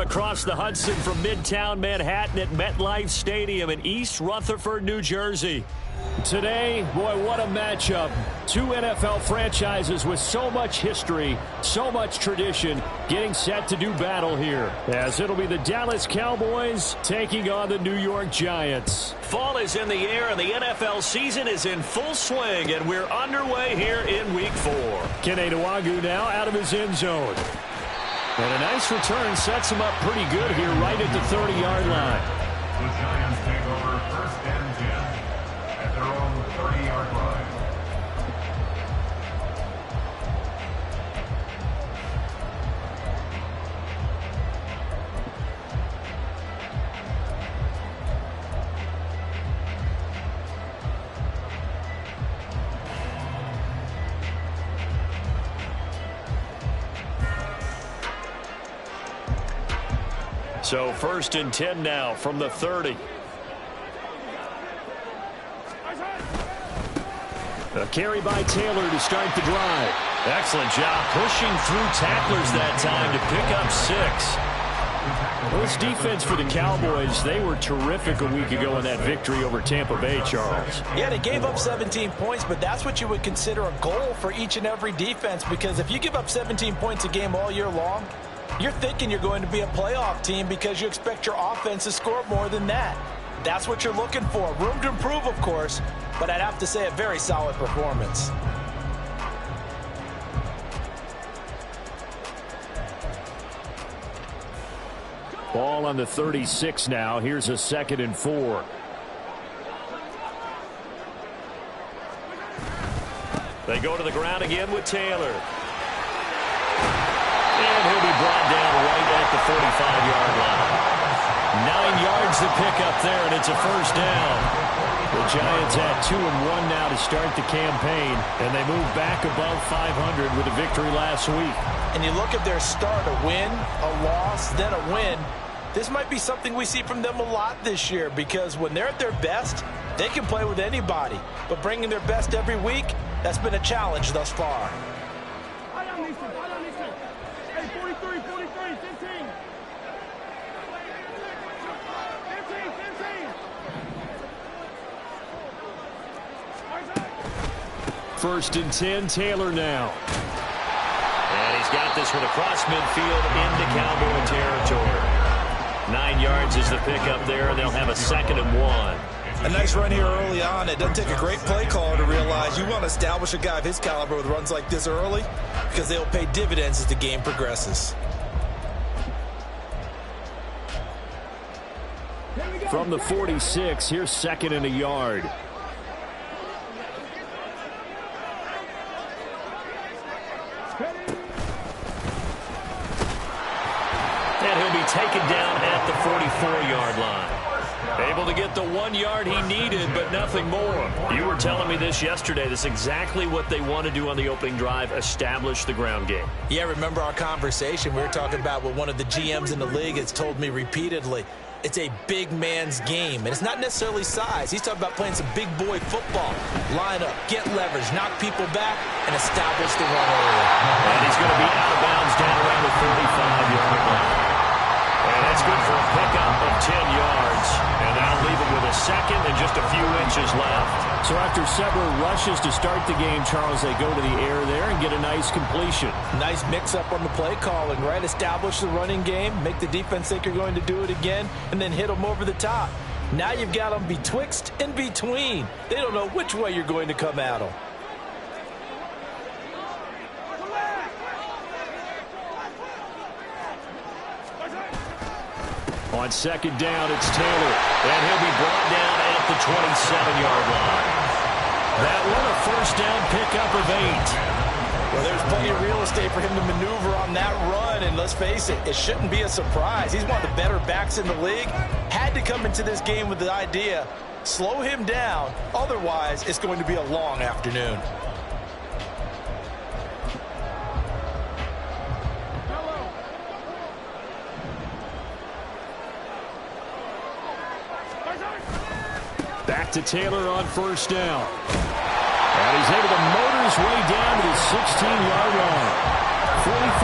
across the Hudson from Midtown Manhattan at MetLife Stadium in East Rutherford, New Jersey. Today, boy, what a matchup. Two NFL franchises with so much history, so much tradition, getting set to do battle here, as it'll be the Dallas Cowboys taking on the New York Giants. Fall is in the air, and the NFL season is in full swing, and we're underway here in Week 4. Kene Nwangwu now out of his end zone. And a nice return sets him up pretty good here right at the 30-yard line. The Giants take over 1st and 10 at their own 30-yard line. So 1st and 10 now from the 30. A carry by Taylor to start the drive. Excellent job pushing through tacklers that time to pick up 6. Well, this defense for the Cowboys, they were terrific a week ago in that victory over Tampa Bay, Charles. Yeah, they gave up 17 points, but that's what you would consider a goal for each and every defense, because if you give up 17 points a game all year long, you're thinking you're going to be a playoff team because you expect your offense to score more than that. That's what you're looking for. Room to improve, of course, but I'd have to say a very solid performance. Ball on the 36 now. Here's a 2nd and 4. They go to the ground again with Taylor. And he'll be brought down right at the 45-yard line. 9 yards to pick up there, and it's a 1st down. The Giants at 2-1 now to start the campaign, and they move back above 500 with a victory last week. And you look at their start, a win, a loss, then a win. This might be something we see from them a lot this year, because when they're at their best, they can play with anybody. But bringing their best every week, that's been a challenge thus far. First and 10, Taylor now. And he's got this one across midfield into Cowboy territory. 9 yards is the pickup there, and they'll have a 2nd and 1. A nice run here early on. It doesn't take a great play caller to realize you want to establish a guy of his caliber with runs like this early, because they'll pay dividends as the game progresses. From the 46, here's 2nd and a yard. And he'll be taken down at the 44-yard line. Able to get the 1 yard he needed, but nothing more. You were telling me this yesterday. This is exactly what they want to do on the opening drive, establish the ground game. Yeah, remember our conversation? We were talking about what one of the GMs in the league has told me repeatedly. It's a big man's game, and it's not necessarily size. He's talking about playing some big boy football. Line up, get leverage, knock people back, and establish the run area. And he's going to be out of bounds down around the 45-yard line. And that's good for a pickup of 10 yards. And that'll leave him with a 2nd and just a few inches left. So after several rushes to start the game, Charles, they go to the air there and get a nice completion. Nice mix-up on the play calling, right? Establish the running game, make the defense think you're going to do it again, and then hit them over the top. Now you've got them betwixt and between. They don't know which way you're going to come at them. On 2nd down, it's Taylor, and he'll be brought down at the 27-yard line. That one, a 1st down pickup of 8. Well, there's plenty of real estate for him to maneuver on that run, and let's face it, it shouldn't be a surprise. He's one of the better backs in the league. Had to come into this game with the idea, slow him down, otherwise it's going to be a long afternoon. Back to Taylor on 1st down. And he's able to motor his way down to the 16-yard line.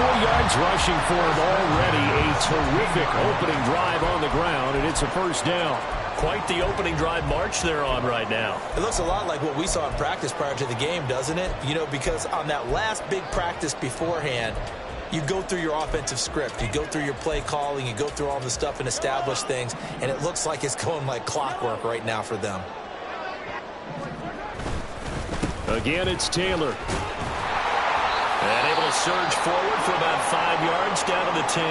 yards rushing for him already. A terrific opening drive on the ground, and it's a first down. Quite the opening drive march they're on right now. It looks a lot like what we saw in practice prior to the game, doesn't it? You know, because on that last big practice beforehand, you go through your offensive script. You go through your play calling. You go through all the stuff and establish things, and it looks like it's going like clockwork right now for them. Again, it's Taylor. And able to surge forward for about 5 yards down to the 10.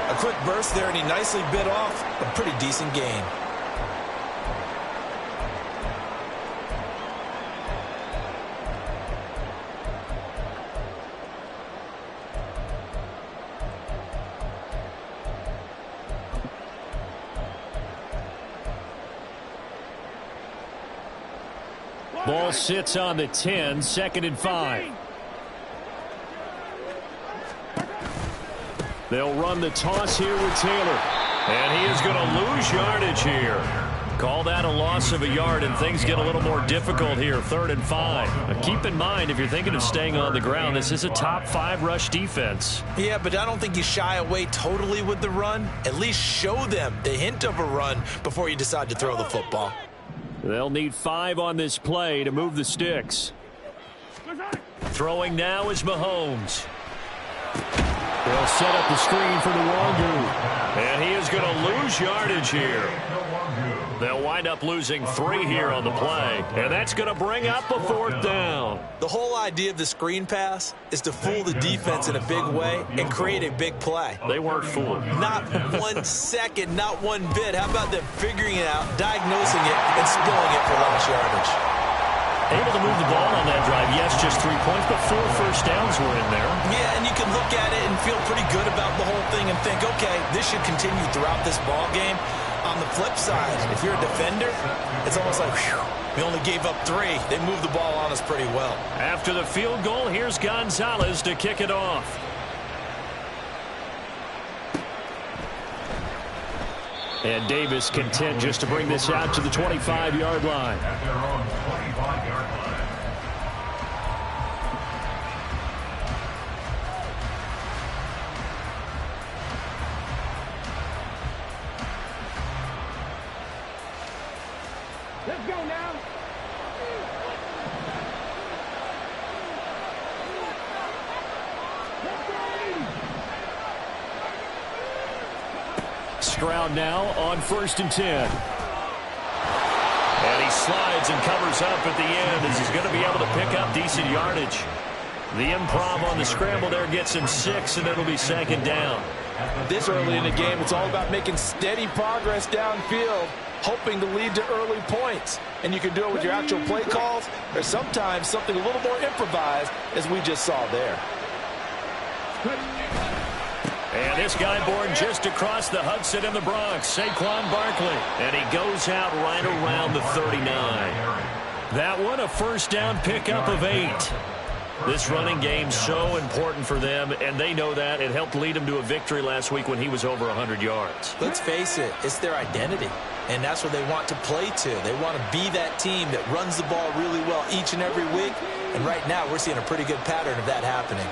A quick burst there, and he nicely bit off a pretty decent gain. Ball sits on the 10, 2nd and 5. They'll run the toss here with Taylor. And he is going to lose yardage here. Call that a loss of a yard, and things get a little more difficult here, 3rd and 5. Now keep in mind, if you're thinking of staying on the ground, this is a top 5 rush defense. Yeah, but I don't think you shy away totally with the run. At least show them the hint of a run before you decide to throw the football. They'll need 5 on this play to move the sticks. Throwing now is Mahomes. They'll set up the screen for Nwangwu. And he is going to lose yardage here. They'll wind up losing 3 here on the play. And that's going to bring up a 4th down. The whole idea of the screen pass is to fool the defense in a big way and create a big play. They weren't fooled. Not 1 second, not 1 bit. How about them figuring it out, diagnosing it, and spilling it for lost yardage? Able to move the ball on that drive. Yes, just 3 points, but 4 first downs were in there. Yeah, and you can look at it and feel pretty good about the whole thing and think, okay, this should continue throughout this ball game. On the flip side, if you're a defender, it's almost like, whew, we only gave up 3. They moved the ball on us pretty well. After the field goal, here's Gonzalez to kick it off. And Davis content just to bring this out to the 25-yard line. At their own 25-yard line. Let's go now. Stroud now on 1st and 10. And he slides and covers up at the end as he's going to be able to pick up decent yardage. The improv on the scramble there gets him 6, and it'll be 2nd down. This early in the game, it's all about making steady progress downfield, hoping to lead to early points. And you can do it with your actual play calls, or sometimes something a little more improvised, as we just saw there. And this guy born just across the Hudson in the Bronx, Saquon Barkley. And he goes out right around the 39. That one, a first down pickup of 8. This running game's so important for them, and they know that. It helped lead them to a victory last week when he was over 100 yards. Let's face it, it's their identity, and that's what they want to play to. They want to be that team that runs the ball really well each and every week, and right now we're seeing a pretty good pattern of that happening.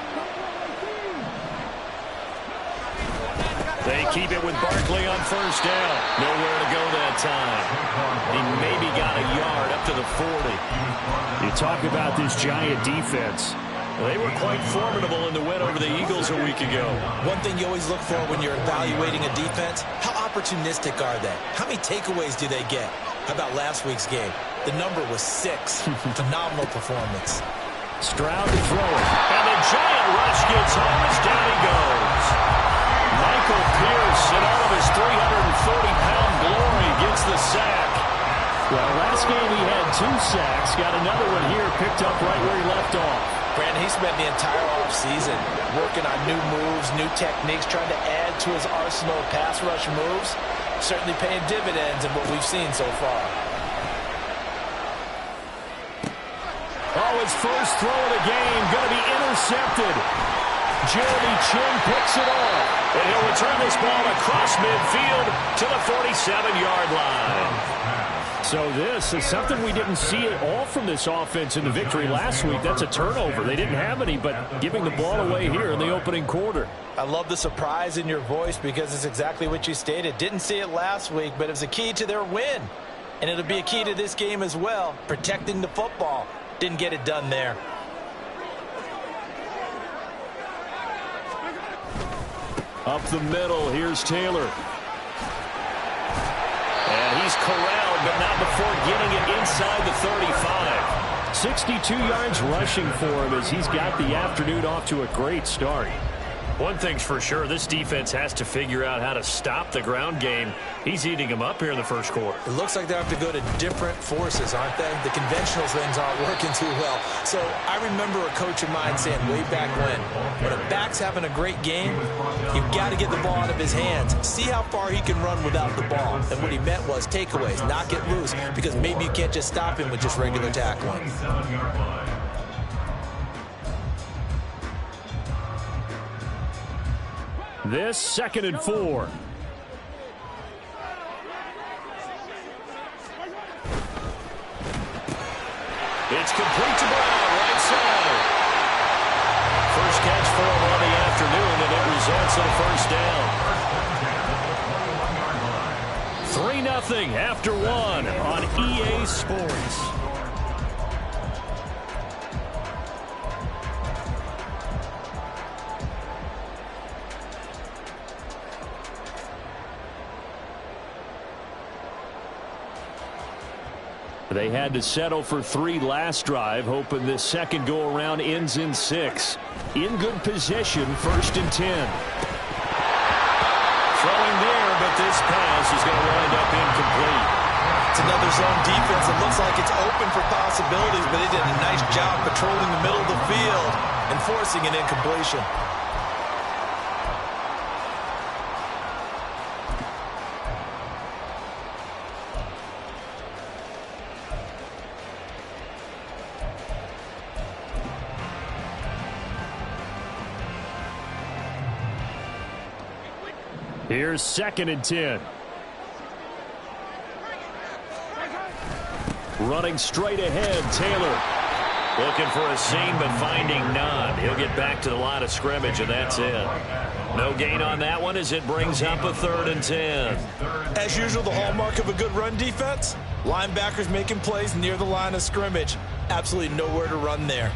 They keep it with Barkley on first down. Nowhere to go that time. He maybe got a yard up to the 40. You talk about this giant defense. They were quite formidable in the win over the Eagles a week ago. One thing you always look for when you're evaluating a defense, how opportunistic are they? How many takeaways do they get? How about last week's game? The number was 6. Phenomenal performance. Stroud to throw it. And the giant rush gets home as down he goes. Michael Pierce, in all of his 340-pound glory, gets the sack. Well, last game he had 2 sacks. Got another one here, picked up right where he left off. Brandon, he spent the entire offseason working on new moves, new techniques, trying to add to his arsenal of pass rush moves. Certainly paying dividends in what we've seen so far. Oh, his first throw of the game going to be intercepted. Jeremy Chin picks it off. And he'll return this ball across midfield to the 47-yard line. So this is something we didn't see at all from this offense in the victory last week. That's a turnover. They didn't have any, but giving the ball away here in the opening quarter. I love the surprise in your voice because it's exactly what you stated. Didn't see it last week, but it was a key to their win. And it'll be a key to this game as well, protecting the football. Didn't get it done there. Up the middle, here's Taylor. And he's corralled, but not before getting it inside the 35. 62 yards rushing for him as he's got the afternoon off to a great start. One thing's for sure, this defense has to figure out how to stop the ground game. He's eating them up here in the first quarter. It looks like they have to go to different forces, aren't they? The conventional things aren't working too well. So I remember a coach of mine saying way back when a back's having a great game, you've got to get the ball out of his hands. See how far he can run without the ball. And what he meant was takeaways, not get loose, because maybe you can't just stop him with just regular tackling. This 2nd and 4. It's complete to Brown, right side. First catch for him on the afternoon, and it results in a first down. 3-0 after 1 on EA Sports. They had to settle for 3 last drive, hoping this second go-around ends in 6. In good position, 1st and 10. Throwing there, but this pass is going to wind up incomplete. It's another zone defense. It looks like it's open for possibilities, but they did a nice job patrolling the middle of the field and forcing an incompletion. Here's 2nd and 10. Running straight ahead, Taylor. Looking for a seam, but finding none. He'll get back to the line of scrimmage, and that's it. No gain on that one as it brings up a 3rd and 10. As usual, the hallmark of a good run defense, linebackers making plays near the line of scrimmage. Absolutely nowhere to run there.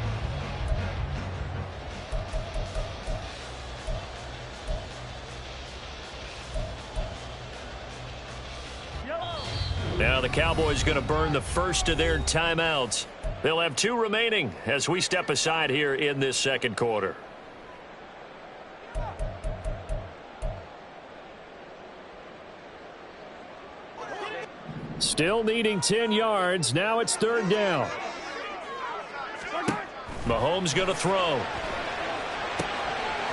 Now the Cowboys going to burn the first of their timeouts. They'll have 2 remaining as we step aside here in this second quarter. Still needing 10 yards. Now it's 3rd down. Mahomes going to throw.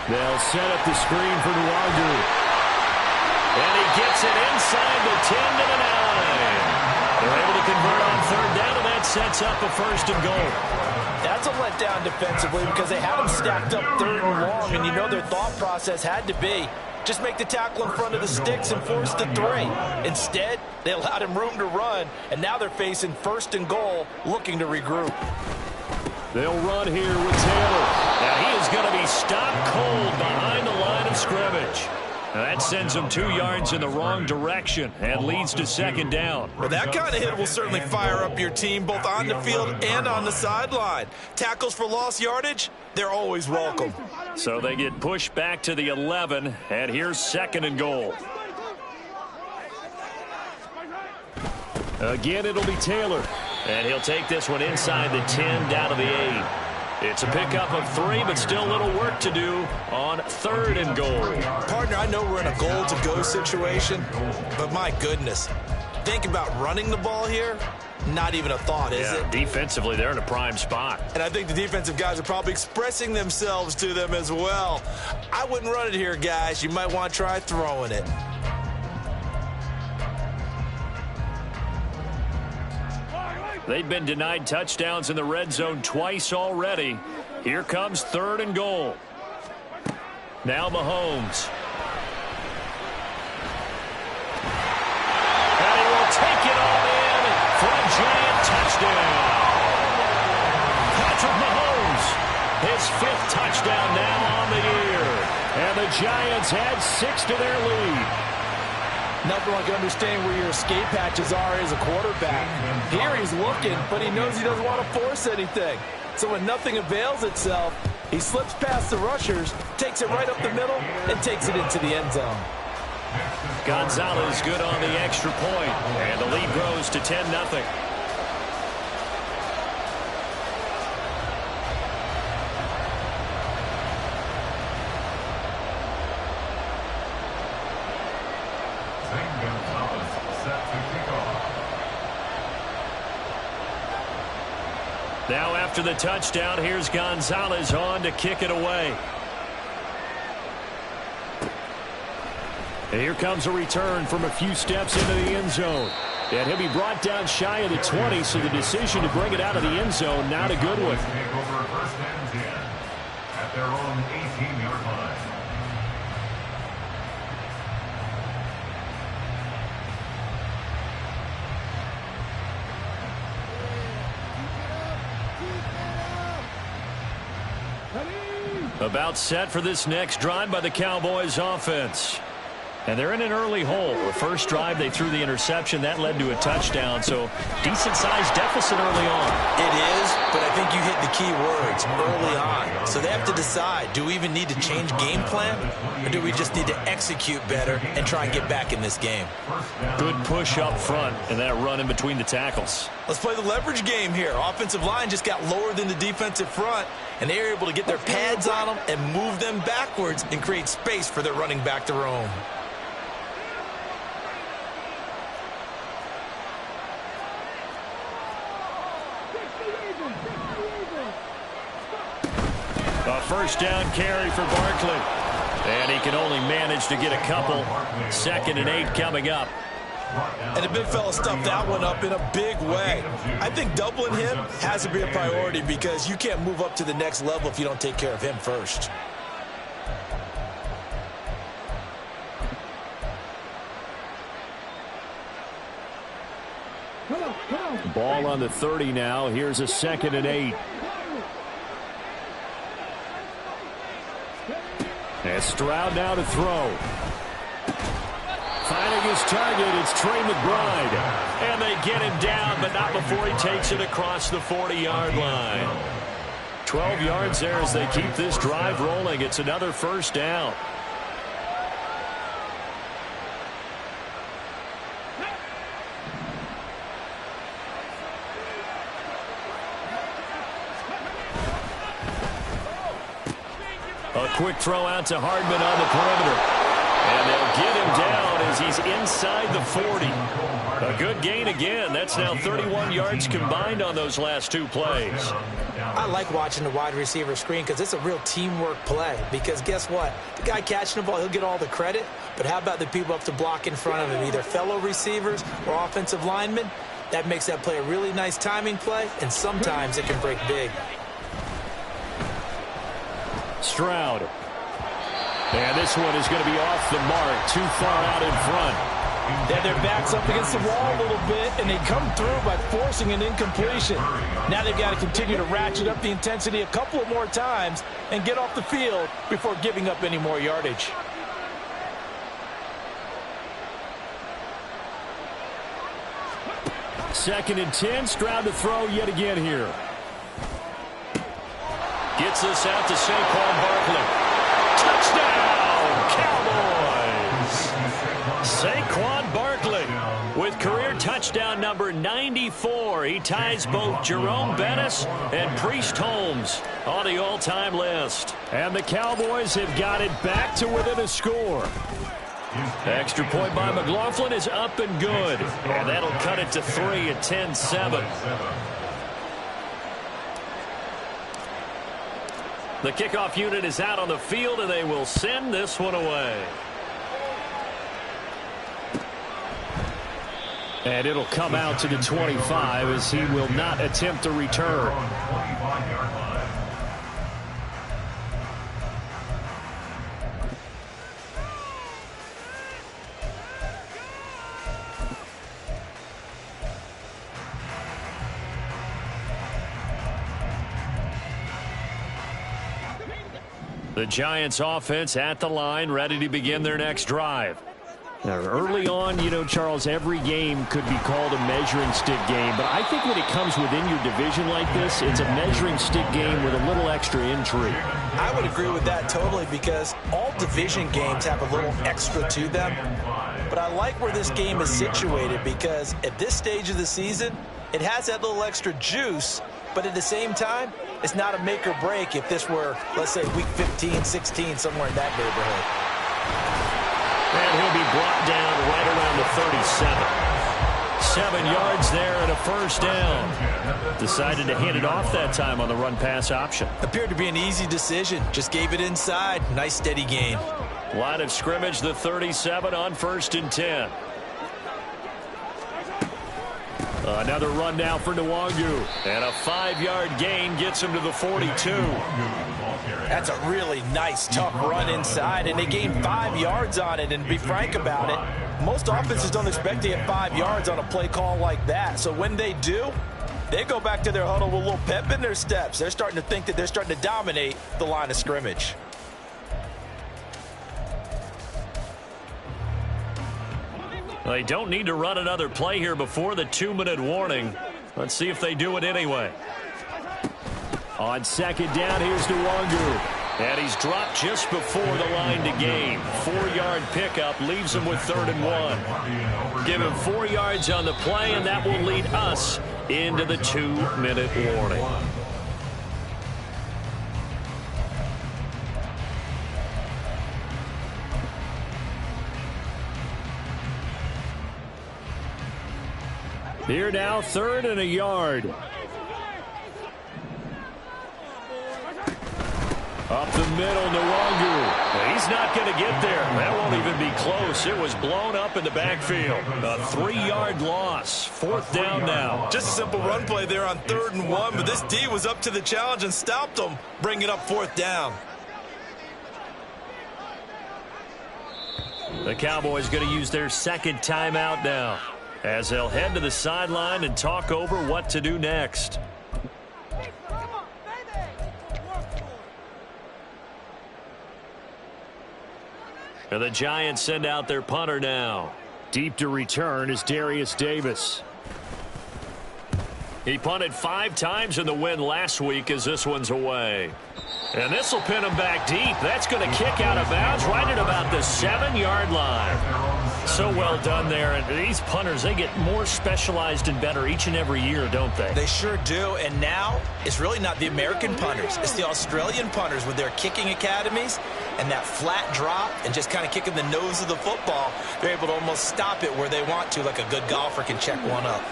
They'll set up the screen for Nwangu. And he gets it inside the 10 to the 9. They're able to convert on 3rd down, and that sets up a 1st and goal. That's a letdown defensively because they had them stacked up 3rd and long, and you know their thought process had to be just make the tackle in front of the sticks and force the 3. Instead, they allowed him room to run, and now they're facing 1st and goal, looking to regroup. They'll run here with Taylor. Now he is going to be stopped cold behind the line of scrimmage. Now that sends him 2 yards in the wrong direction and leads to 2nd down. Well, that kind of hit will certainly fire up your team both on the field and on the sideline. Tackles for lost yardage, they're always welcome. So they get pushed back to the 11, and here's 2nd and goal. Again, it'll be Taylor. And he'll take this one inside the 10 down to the 8. It's a pickup of 3, but still a little work to do on 3rd and goal. Partner, I know we're in a goal-to-go situation, but my goodness, think about running the ball here. Not even a thought, is it? Defensively, they're in a prime spot. And I think the defensive guys are probably expressing themselves to them as well. I wouldn't run it here, guys. You might want to try throwing it. They've been denied touchdowns in the red zone twice already. Here comes 3rd and goal. Now Mahomes. And he will take it all in touchdown now on the year. And the Giants add 6 to their lead. Nothing like understanding where your escape hatches are as a quarterback. Here he's looking, but he knows he doesn't want to force anything. So when nothing avails itself, he slips past the rushers, takes it right up the middle, and takes it into the end zone. Gonzalez good on the extra point, and the lead grows to 10-0. Now after the touchdown, here's Gonzalez on to kick it away. And here comes a return from a few steps into the end zone. And he'll be brought down shy of the 20, so the decision to bring it out of the end zone, not a good one. Take over first and 10 at their own 18-yard line. About set for this next drive by the Cowboys offense. And they're in an early hole. The first drive, they threw the interception. That led to a touchdown, so decent-sized deficit early on. It is, but I think you hit the key words, early on. So they have to decide, do we even need to change game plan, or do we just need to execute better and try and get back in this game? Good push up front, and that run in between the tackles. Let's play the leverage game here. Offensive line just got lower than the defensive front, and they were able to get their pads on them and move them backwards and create space for their running back to roam. A first down carry for Barkley. And he can only manage to get a couple. 2nd and 8 coming up. And the big fella stuffed that one up in a big way. I think doubling him has to be a priority because you can't move up to the next level if you don't take care of him first. Ball on the 30 now. Here's a 2nd and 8. And Stroud now to throw. Finding his target, it's Trey McBride. And they get him down, but not before he takes it across the 40-yard line. 12 yards there as they keep this drive rolling. It's another first down. A quick throw out to Hardman on the perimeter. And they'll get him down as he's inside the 40. A good gain again. That's now 31 yards combined on those last 2 plays. I like watching the wide receiver screen because it's a real teamwork play. Because guess what? The guy catching the ball, he'll get all the credit. But how about the people up to block in front of him, either fellow receivers or offensive linemen? That makes that play a really nice timing play, and sometimes it can break big. Stroud. And this one is going to be off the mark, too far out in front. They have their backs up against the wall a little bit, and they come through by forcing an incompletion. Now they've got to continue to ratchet up the intensity a couple of more times and get off the field before giving up any more yardage. Second and 10, Stroud to throw yet again here. Gets this out to Saquon Barkley. Touchdown, Cowboys! Saquon Barkley with career touchdown number 94. He ties both Jerome Bettis and Priest Holmes on the all-time list. And the Cowboys have got it back to within a score. Extra point by McLaughlin is up and good. And that'll cut it to 3 at 10-7. The kickoff unit is out on the field, and they will send this one away. And it'll come out to the 25 as he will not attempt to return. The Giants offense at the line, ready to begin their next drive. Now, early on, you know, Charles, every game could be called a measuring stick game. But I think when it comes within your division like this, it's a measuring stick game with a little extra intrigue. I would agree with that totally because all division games have a little extra to them. But I like where this game is situated because at this stage of the season, it has that little extra juice. But at the same time, it's not a make or break if this were, let's say, week 15, 16, somewhere in that neighborhood. And he'll be brought down right around the 37. 7 yards there and a first down. Decided to hand it off that time on the run-pass option. Appeared to be an easy decision. Just gave it inside. Nice steady gain. Line of scrimmage, the 37 on 1st and 10. Another run now for Nwangu. And a 5-yard gain gets him to the 42. That's a really nice, tough run inside, and they gained 5 yards on it. And to be frank about it, most offenses don't expect to get 5 yards on a play call like that. So when they do, they go back to their huddle with a little pep in their steps. They're starting to think that they're starting to dominate the line of scrimmage. They don't need to run another play here before the 2-minute warning. Let's see if they do it anyway. On 2nd down, here's Nwangu. And he's dropped just before the line to gain. 4-yard pickup leaves him with 3rd and 1. Give him 4 yards on the play, and that will lead us into the 2-minute warning. Here now, 3rd and a yard. Up the middle, Nwangu. He's not going to get there. That won't even be close. It was blown up in the backfield. A 3-yard loss. 4th down now. Just a simple run play there on 3rd and 1, but this D was up to the challenge and stopped them, bringing up 4th down. The Cowboys going to use their 2nd timeout now, as they'll head to the sideline and talk over what to do next. And the Giants send out their punter now. Deep to return is Darius Davis. He punted 5 times in the win last week as this one's away. And this will pin him back deep. That's going to kick out of bounds right at about the 7-yard line. So well done there. And these punters, they get more specialized and better each and every year, don't they? They sure do. And now it's really not the American punters. It's the Australian punters with their kicking academies and that flat drop and just kind of kicking the nose of the football. They're able to almost stop it where they want to, like a good golfer can check one up.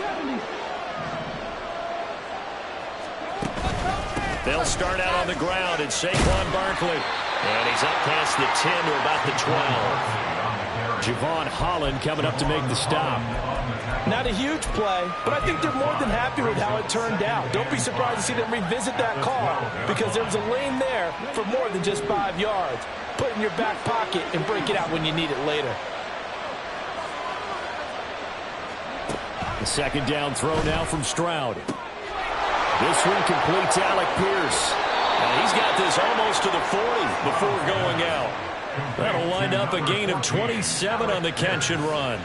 They'll start out on the ground. It's Saquon Barkley. And he's up past the 10 to about the 12. Javon Holland coming up to make the stop. Not a huge play, but I think they're more than happy with how it turned out. Don't be surprised to see them revisit that call because there's a lane there for more than just 5 yards. Put it in your back pocket and break it out when you need it later. The 2nd down throw now from Stroud. This one completes Alec Pierce. And he's got this almost to the 40 before going out. That'll wind up a gain of 27 on the catch and run.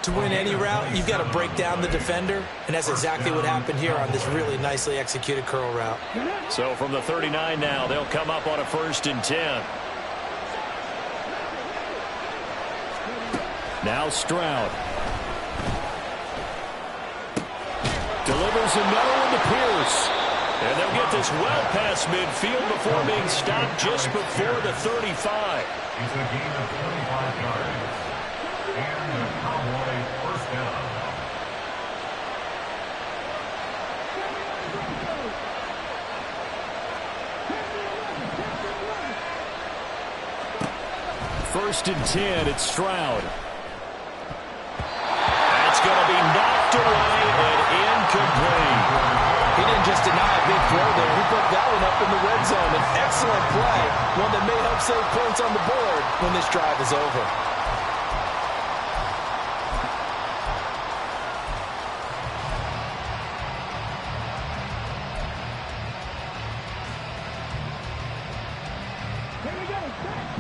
To win any route, you've got to break down the defender, and that's exactly what happened here on this really nicely executed curl route. So from the 39 now, they'll come up on a 1st and 10. Now Stroud. Delivers another one to Pierce. And they'll get this well past midfield before being stopped just before the 35. It's a gain of 25 yards. And the Cowboys first down. First and 10, it's Stroud. That's going to be knocked away and incomplete. He didn't just deny a big throw there. He put that one up in the red zone. An excellent play, one that may help save points on the board when this drive is over.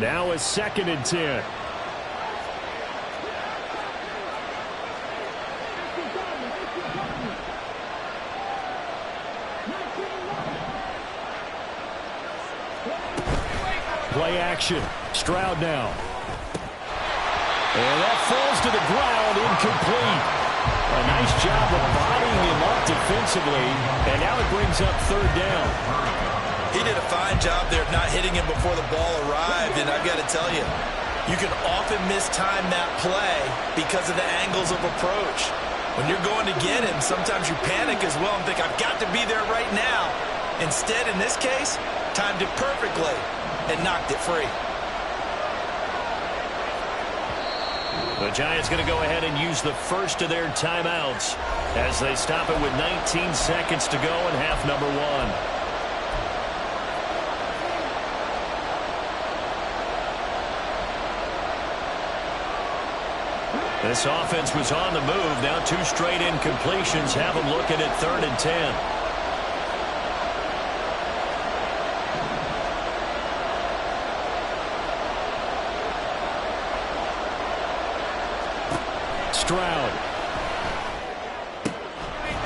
Now a 2nd and 10. Play action. Stroud now. And that falls to the ground, incomplete. A nice job of bodying him up defensively, and now it brings up 3rd down. He did a fine job there of not hitting him before the ball arrived, and I've got to tell you, you can often mistime that play because of the angles of approach. When you're going to get him, sometimes you panic as well and think, I've got to be there right now. Instead, in this case, timed it perfectly and knocked it free. The Giants going to go ahead and use the first of their timeouts as they stop it with 19 seconds to go in half number 1. This offense was on the move. Now 2 straight incompletions have them looking at 3rd and 10. Stroud.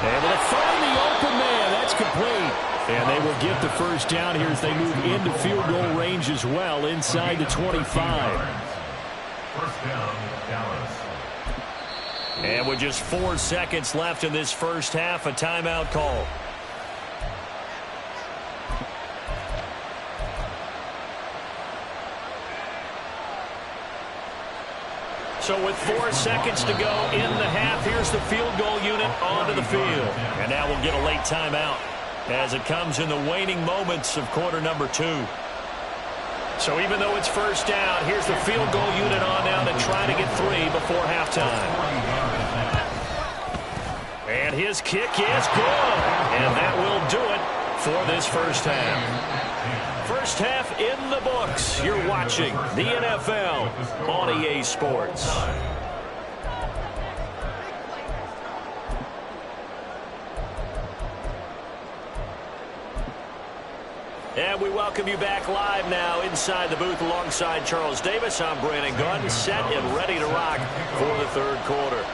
Able to find the open man. That's complete. And they will get the first down here as they move into field goal range as well inside the 25. First down, Dallas. And with just 4 seconds left in this first half, a timeout call. So with 4 seconds to go in the half, here's the field goal unit onto the field. And now we'll get a late timeout as it comes in the waning moments of quarter number 2. So even though it's first down, here's the field goal unit on now to try to get 3 before halftime. And his kick is good. And that will do it for this first half. First half in the books. You're watching the NFL on EA Sports. And we welcome you back live now inside the booth alongside Charles Davis. I'm Brandon Gunn, set and ready to rock for the 3rd quarter.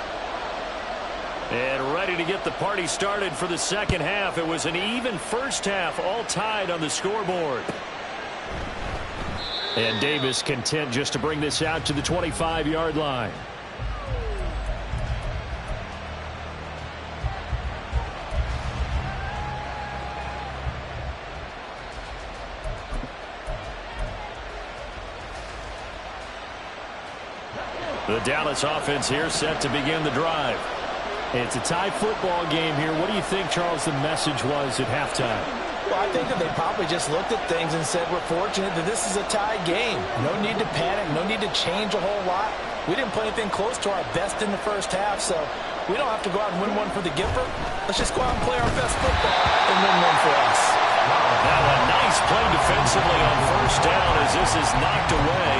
And ready to get the party started for the second half. It was an even first half, all tied on the scoreboard. And Davis content just to bring this out to the 25-yard line. The Dallas offense here set to begin the drive. It's a tie football game here. What do you think, Charles, the message was at halftime? Well, I think that they probably just looked at things and said, we're fortunate that this is a tie game. No need to panic. No need to change a whole lot. We didn't play anything close to our best in the first half, so we don't have to go out and win one for the Gipper. Let's just go out and play our best football and win one for us. Now a nice play defensively on first down as this is knocked away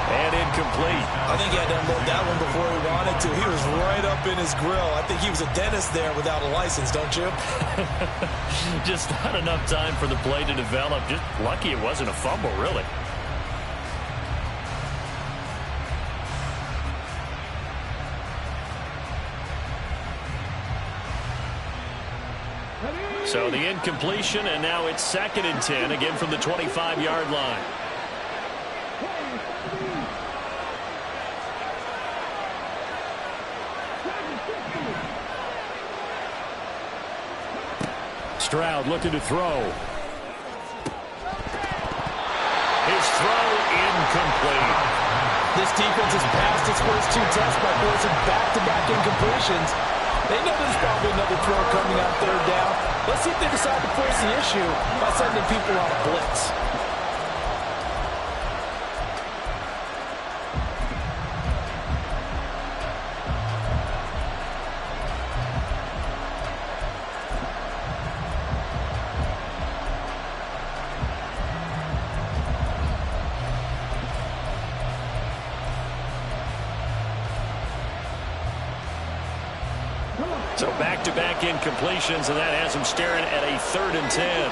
and incomplete. I think he had to unload that one before he wanted to. He was right up in his grill. I think he was a dentist there without a license, don't you? Just not enough time for the play to develop. Just lucky it wasn't a fumble, really. So the incompletion, and now it's 2nd and 10, again from the 25-yard line. Stroud looking to throw. His throw incomplete. This defense has passed its first 2 tests by forcing back-to-back incompletions. They know there's probably another throw coming on 3rd down. Let's see if they decide to force the issue by sending people on a blitz. So back-to-back incompletions, and that has him staring at a 3rd and 10.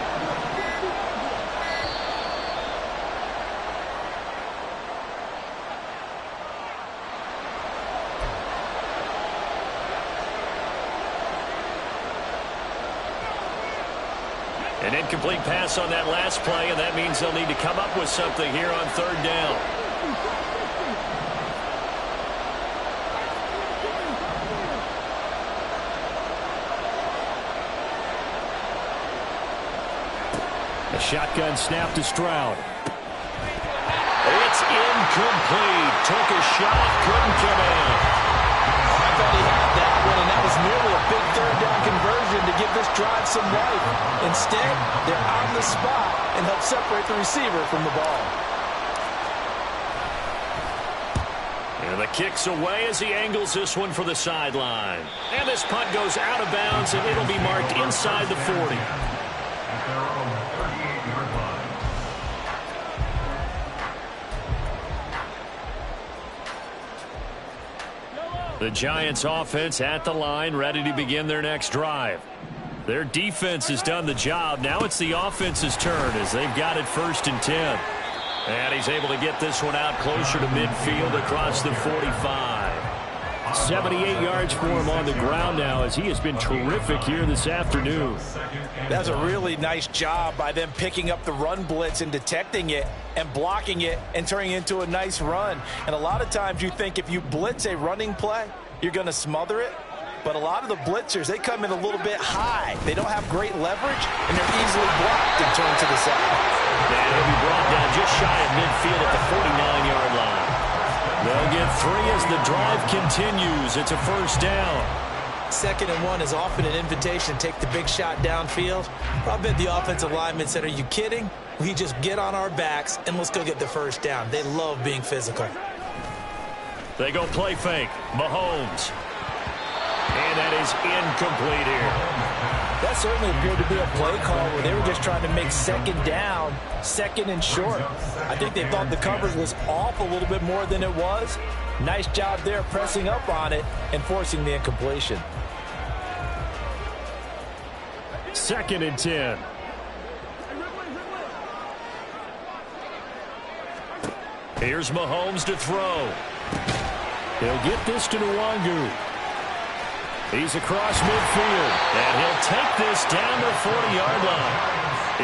An incomplete pass on that last play, and that means they'll need to come up with something here on third down. A shotgun snap to Stroud. It's incomplete. Took a shot, couldn't come in. I thought he had that one, and that was nearly a big third down conversion to give this drive some life. Instead, they're on the spot and help separate the receiver from the ball. And the kick's away as he angles this one for the sideline. And this punt goes out of bounds, and it'll be marked inside the 40. At their own 38-yard line. The Giants offense at the line, ready to begin their next drive. Their defense has done the job. Now it's the offense's turn as they've got it 1st and 10. And he's able to get this one out closer to midfield across the 45. 78 yards for him on the ground now as he has been terrific here this afternoon. That's a really nice job by them picking up the run blitz and detecting it and blocking it and turning it into a nice run. And a lot of times you think if you blitz a running play, you're going to smother it. But a lot of the blitzers, they come in a little bit high. They don't have great leverage, and they're easily blocked and turned to the side. And he'll be brought down just shy of midfield at the 49-yard line. They'll get 3 as the drive continues. It's a 1st down. 2nd and 1 is often an invitation to take the big shot downfield. I bet the offensive lineman said, are you kidding? We just get on our backs and let's go get the 1st down. They love being physical. They go play fake. Mahomes. And that is incomplete here. That certainly appeared to be a play call where they were just trying to make 2nd down, 2nd and short. I think they thought the coverage was off a little bit more than it was. Nice job there pressing up on it and forcing the incompletion. 2nd and 10. Here's Mahomes to throw. He'll get this to Nwangu. He's across midfield, and he'll take this down to the 40-yard line.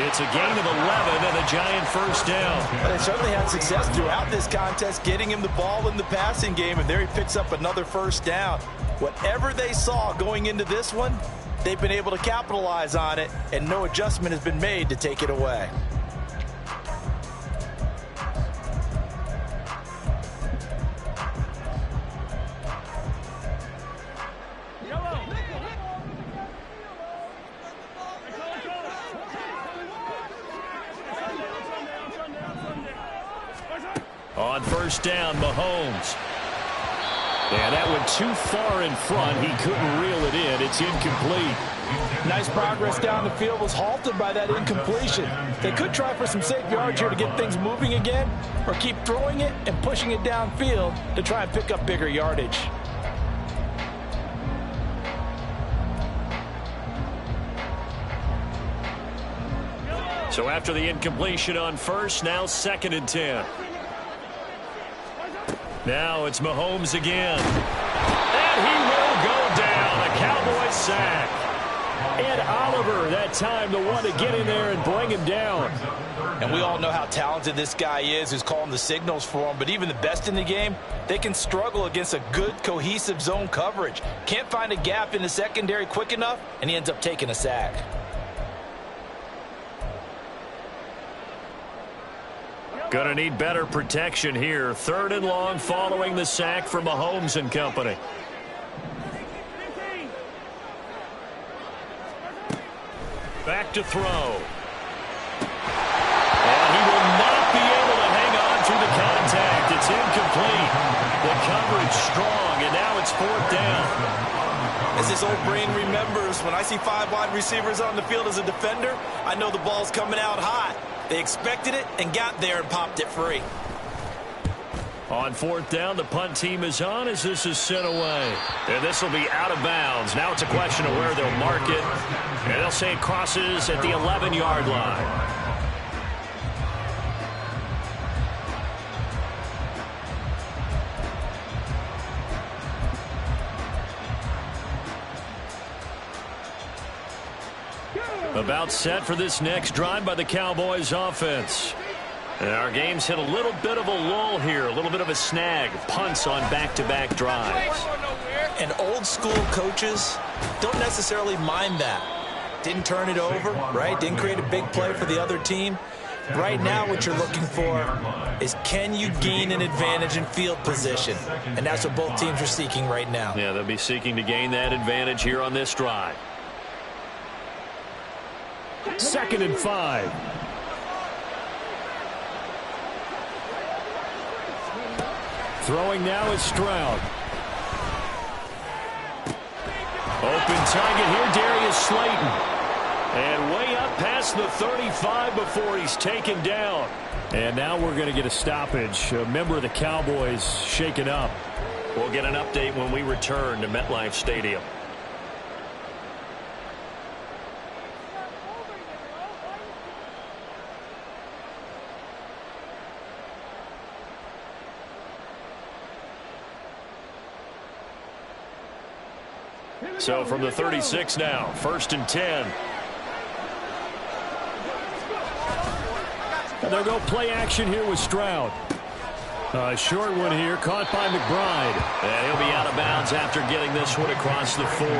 It's a gain of 11 and a Giant 1st down. They certainly had success throughout this contest, getting him the ball in the passing game, and there he picks up another 1st down. Whatever they saw going into this one, they've been able to capitalize on it, and no adjustment has been made to take it away. On 1st down, Mahomes. And that went too far in front. He couldn't reel it in. It's incomplete. Nice progress down the field was halted by that incompletion. They could try for some safe yards here to get things moving again, or keep throwing it and pushing it downfield to try and pick up bigger yardage. So after the incompletion on 1st, now 2nd and 10. Now it's Mahomes again. And he will go down. A Cowboys sack. Ed Oliver, that time the one to get in there and bring him down. And we all know how talented this guy is who's calling the signals for him. But even the best in the game, they can struggle against a good, cohesive zone coverage. Can't find a gap in the secondary quick enough, and he ends up taking a sack. Going to need better protection here. 3rd and long following the sack from Mahomes and company. Back to throw. And he will not be able to hang on to the contact. It's incomplete. The coverage strong, and now it's 4th down. As this old brain remembers, when I see 5 wide receivers on the field as a defender, I know the ball's coming out hot. They expected it and got there and popped it free. On 4th down, the punt team is on as this is sent away. And this will be out of bounds. Now it's a question of where they'll mark it. And they'll say it crosses at the 11-yard line. About set for this next drive by the Cowboys offense. And our game's hit a little bit of a lull here, a little bit of a snag. Punts on back-to-back drives. And old school coaches don't necessarily mind that. Didn't turn it over, right? Didn't create a big play for the other team. Right now what you're looking for is, can you gain an advantage in field position? And that's what both teams are seeking right now. Yeah, they'll be seeking to gain that advantage here on this drive. 2nd and 5. Throwing now is Stroud. Open target here, Darius Slayton. And way up past the 35 before he's taken down. And now we're going to get a stoppage. A member of the Cowboys shaken up. We'll get an update when we return to MetLife Stadium. So from the 36 now, 1st and 10. And they'll go play action here with Stroud. A short one here, caught by McBride. And he'll be out of bounds after getting this one across the 40.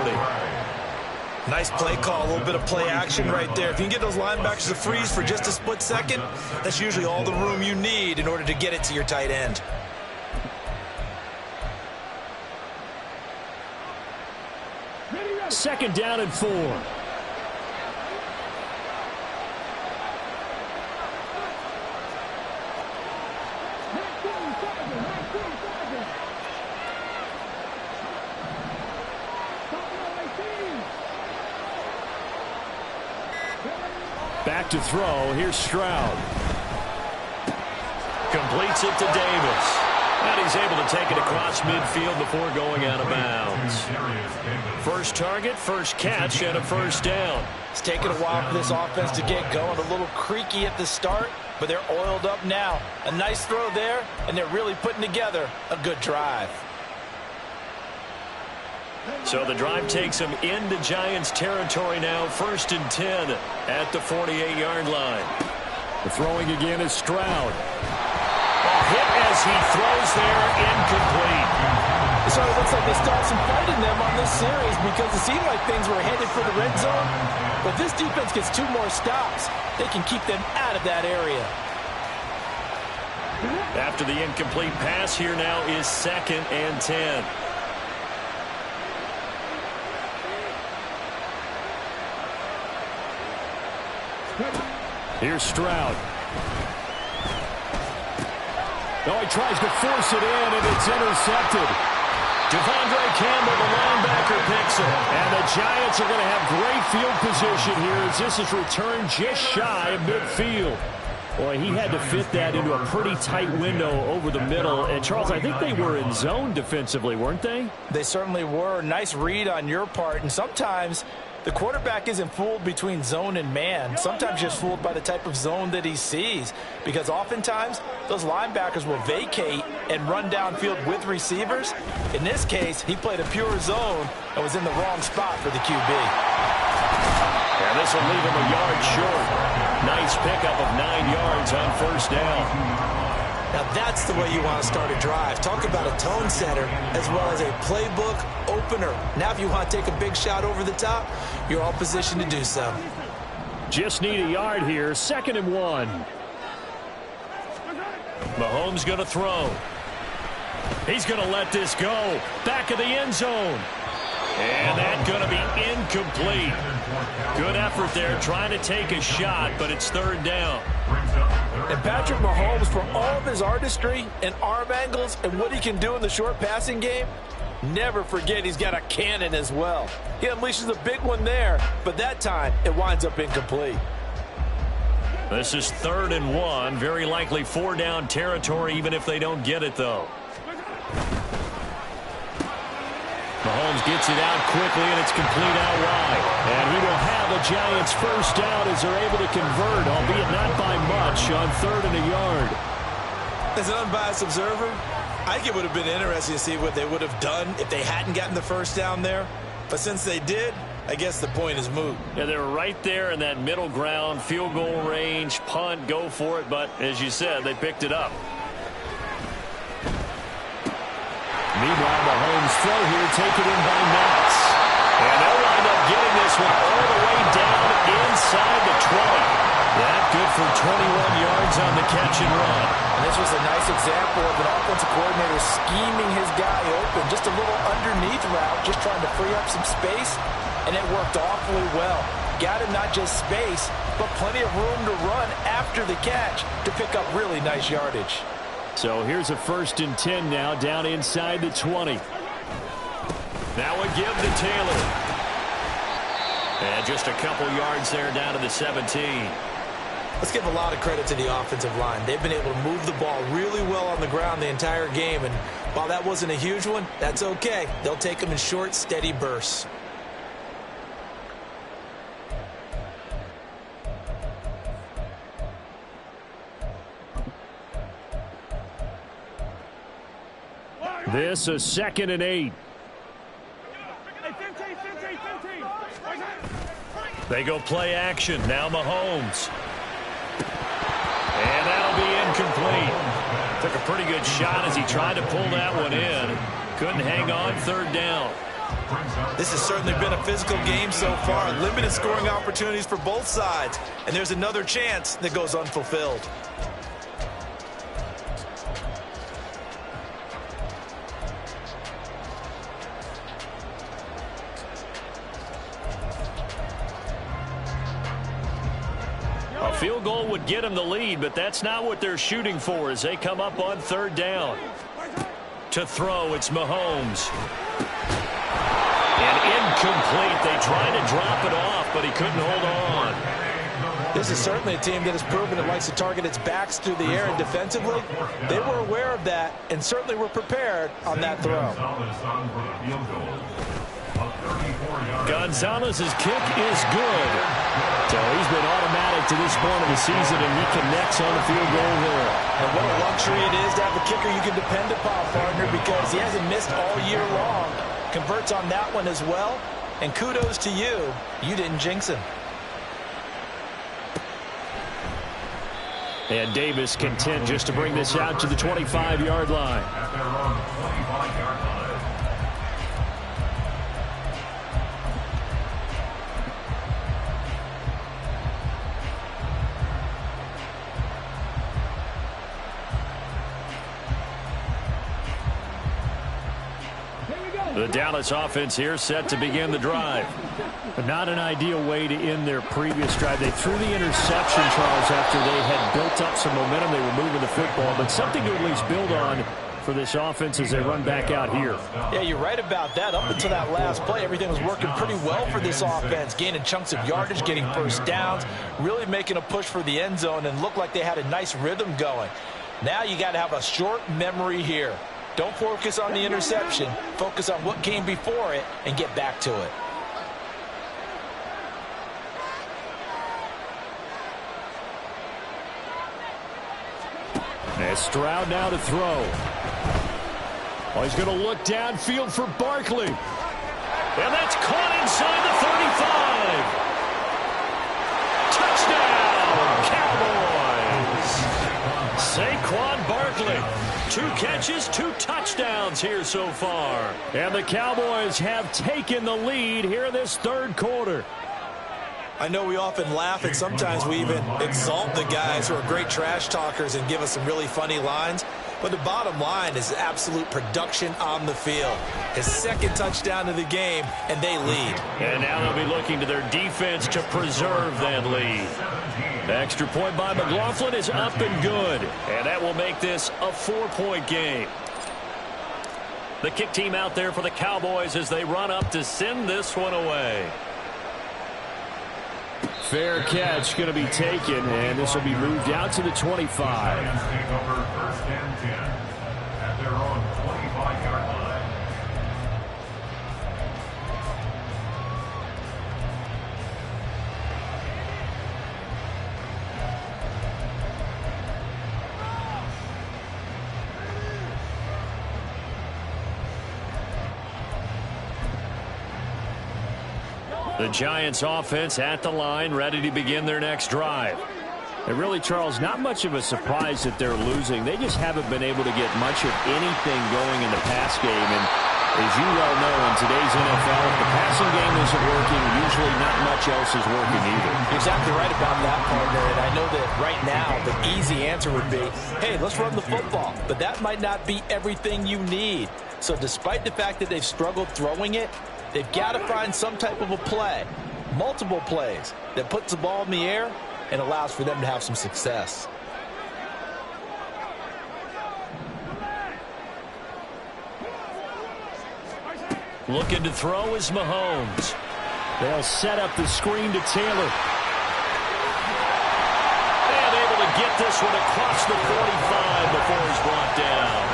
Nice play call, a little bit of play action right there. If you can get those linebackers to freeze for just a split second, that's usually all the room you need in order to get it to your tight end. Second down and 4. Back to throw. Here's Stroud. Completes it to Davis. And he's able to take it across midfield before going out of bounds. First target, first catch, and a first down. It's taken a while for this offense to get going. A little creaky at the start, but they're oiled up now. A nice throw there, and they're really putting together a good drive. So the drive takes them into Giants territory now. 1st and 10 at the 48-yard line. The throwing again is Stroud. Hit as he throws there, incomplete. So it looks like they started some fight in them on this series because it seemed like things were headed for the red zone. But this defense gets 2 more stops. They can keep them out of that area. After the incomplete pass, here now is 2nd and 10. Here's Stroud. Oh, he tries to force it in, and it's intercepted. Devondre Campbell, the linebacker, picks it. And the Giants are going to have great field position here as this is returned just shy of midfield. Boy, he had to fit that into a pretty tight window over the middle. And, Charles, I think they were in zone defensively, weren't they? They certainly were. Nice read on your part. And sometimes the quarterback isn't fooled between zone and man. Sometimes just fooled by the type of zone that he sees. Because oftentimes, those linebackers will vacate and run downfield with receivers. In this case, he played a pure zone and was in the wrong spot for the QB. And this will leave him a yard short. Nice pickup of 9 yards on 1st down. Now that's the way you want to start a drive. Talk about a tone setter as well as a playbook opener. Now if you want to take a big shot over the top, you're all positioned to do so. Just need a yard here. 2nd and 1. Mahomes going to throw. He's going to let this go. Back of the end zone. And that's going to be incomplete. Good effort there trying to take a shot, but it's 3rd down. And Patrick Mahomes, for all of his artistry and arm angles and what he can do in the short passing game, never forget he's got a cannon as well. He unleashes a big one there, but that time it winds up incomplete. This is 3rd and 1. Very likely 4-down territory, even if they don't get it, though. Mahomes gets it out quickly, and it's complete out wide. And he will have the Giants first down as they're able to convert, albeit not by much, on 3rd and a yard. As an unbiased observer, I think it would have been interesting to see what they would have done if they hadn't gotten the first down there. But since they did, I guess the point is moot. Yeah, they're right there in that middle ground, field goal range, punt, go for it. But as you said, they picked it up. Meanwhile, Mahomes' throw here taken in by Knox. And they'll wind up getting this one all the way down inside the 20. That good for 21 yards on the catch and run. And this was a nice example of an offensive coordinator scheming his guy open. Just a little underneath route, just trying to free up some space. And it worked awfully well. Got him not just space, but plenty of room to run after the catch to pick up really nice yardage. So here's a 1st and 10 now, down inside the 20. Now a give to Taylor. And just a couple yards there down to the 17. Let's give a lot of credit to the offensive line. They've been able to move the ball really well on the ground the entire game. And while that wasn't a huge one, that's okay. They'll take them in short, steady bursts. This a 2nd and 8. They go play action. Now Mahomes. And that'll be incomplete. Took a pretty good shot as he tried to pull that one in. Couldn't hang on 3rd down. This has certainly been a physical game so far. Limited scoring opportunities for both sides. And there's another chance that goes unfulfilled. A field goal would get them the lead, but that's not what they're shooting for as they come up on 3rd down. To throw, it's Mahomes. And incomplete. They tried to drop it off, but he couldn't hold on. This is certainly a team that has proven it likes to target its backs through the air, and defensively, they were aware of that and certainly were prepared on that throw. Gonzalez's kick is good. So he's been automatic to this point of the season, and he connects on the field goal there. And what a luxury it is to have a kicker you can depend upon, partner, because he hasn't missed all year long. Converts on that one as well, and kudos to you. You didn't jinx him. And Davis content just to bring this out to the 25-yard line. The Dallas offense here set to begin the drive. But not an ideal way to end their previous drive. They threw the interception, Charles, after they had built up some momentum. They were moving the football, but something to at least build on for this offense as they run back out here. Yeah, you're right about that. Up until that last play, everything was working pretty well for this offense, gaining chunks of yardage, getting first downs, really making a push for the end zone, and looked like they had a nice rhythm going. Now you got to have a short memory here. Don't focus on the interception. Focus on what came before it and get back to it. And Stroud now to throw. Oh, he's going to look downfield for Barkley. And that's caught inside the 35. Touchdown, Cowboys. Saquon Barkley. 2 catches, 2 touchdowns here so far. And the Cowboys have taken the lead here in this 3rd quarter. I know we often laugh, and sometimes we even exalt the guys who are great trash talkers and give us some really funny lines. But the bottom line is absolute production on the field. His 2nd touchdown of the game, and they lead. And now they'll be looking to their defense to preserve that lead. The extra point by McLaughlin is up and good. And that will make this a 4-point game. The kick team out there for the Cowboys as they run up to send this one away. Fair catch going to be taken, and this will be moved out to the 25. Take over 1st and 10 at their own 25-yard line. The Giants offense at the line, ready to begin their next drive. And really, Charles, not much of a surprise that they're losing. They just haven't been able to get much of anything going in the pass game. And as you well know, in today's NFL, if the passing game isn't working, usually not much else is working either. You're exactly right about that, partner. And I know that right now the easy answer would be, hey, let's run the football. But that might not be everything you need. So despite the fact that they've struggled throwing it, they've got to find some type of a play, multiple plays, that puts the ball in the air and allows for them to have some success. Looking to throw is Mahomes. They'll set up the screen to Taylor. And able to get this one across the 45 before he's brought down.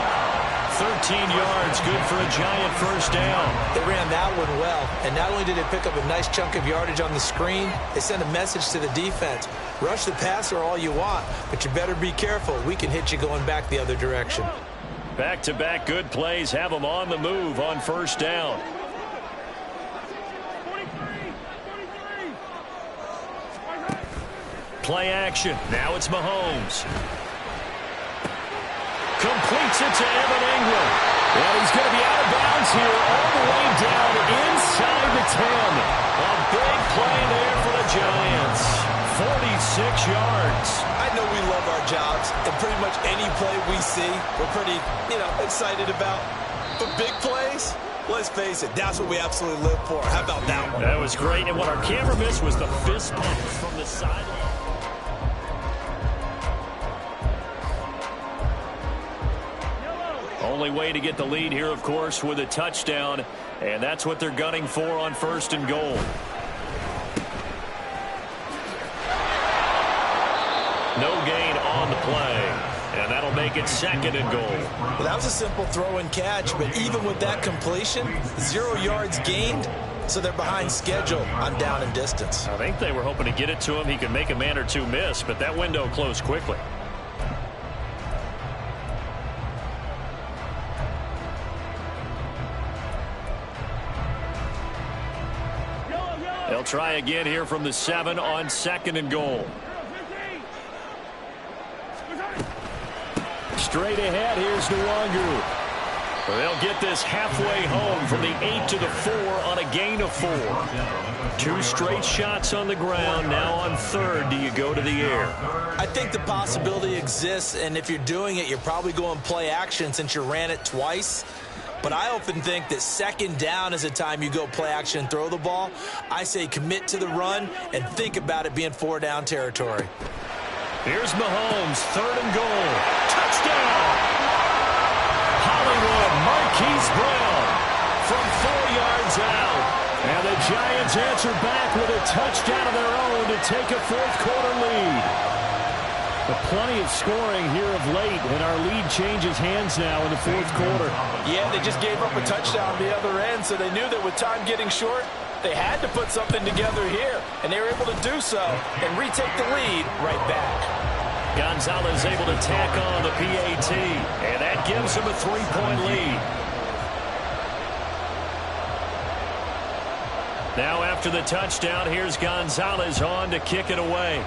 13 yards, good for a Giant first down. They ran that one well, and not only did they pick up a nice chunk of yardage on the screen, they sent a message to the defense. Rush the passer all you want, but you better be careful. We can hit you going back the other direction. Back-to-back good plays have them on the move on first down. Play action. Now it's Mahomes. Completes it to Evan Ingram. And he's going to be out of bounds here all the way down inside the 10. A big play there for the Giants. 46 yards. I know we love our jobs, and pretty much any play we see, we're pretty, excited about. But big plays, let's face it, that's what we absolutely live for. How about that one? That was great, and what our camera missed was the fist pump from the sideline. Only way to get the lead here, of course, with a touchdown, and that's what they're gunning for on first and goal. No gain on the play, and that'll make it second and goal. Well, that was a simple throw and catch, but even with that completion, 0 yards gained, so they're behind schedule on down and distance. I think they were hoping to get it to him. He could make a man or two miss, but that window closed quickly. They'll try again here from the 7 on second and goal. Straight ahead, here's Nwangu. They'll get this halfway home from the 8 to the 4 on a gain of 4. 2 straight shots on the ground. Now on third, do you go to the air? I think the possibility exists, and if you're doing it, you're probably going play action since you ran it twice. But I often think that second down is a time you go play action and throw the ball. I say commit to the run and think about it being 4-down territory. Here's Mahomes, third and goal. Touchdown! Hollywood, Marquise Brown from 4 yards out. And the Giants answer back with a touchdown of their own to take a fourth-quarter lead. But plenty of scoring here of late, and our lead changes hands now in the fourth quarter. Yeah, they just gave up a touchdown the other end, so they knew that with time getting short, they had to put something together here, and they were able to do so and retake the lead right back. Gonzalez able to tack on the PAT, and that gives him a 3-point lead. Now after the touchdown, here's Gonzalez on to kick it away.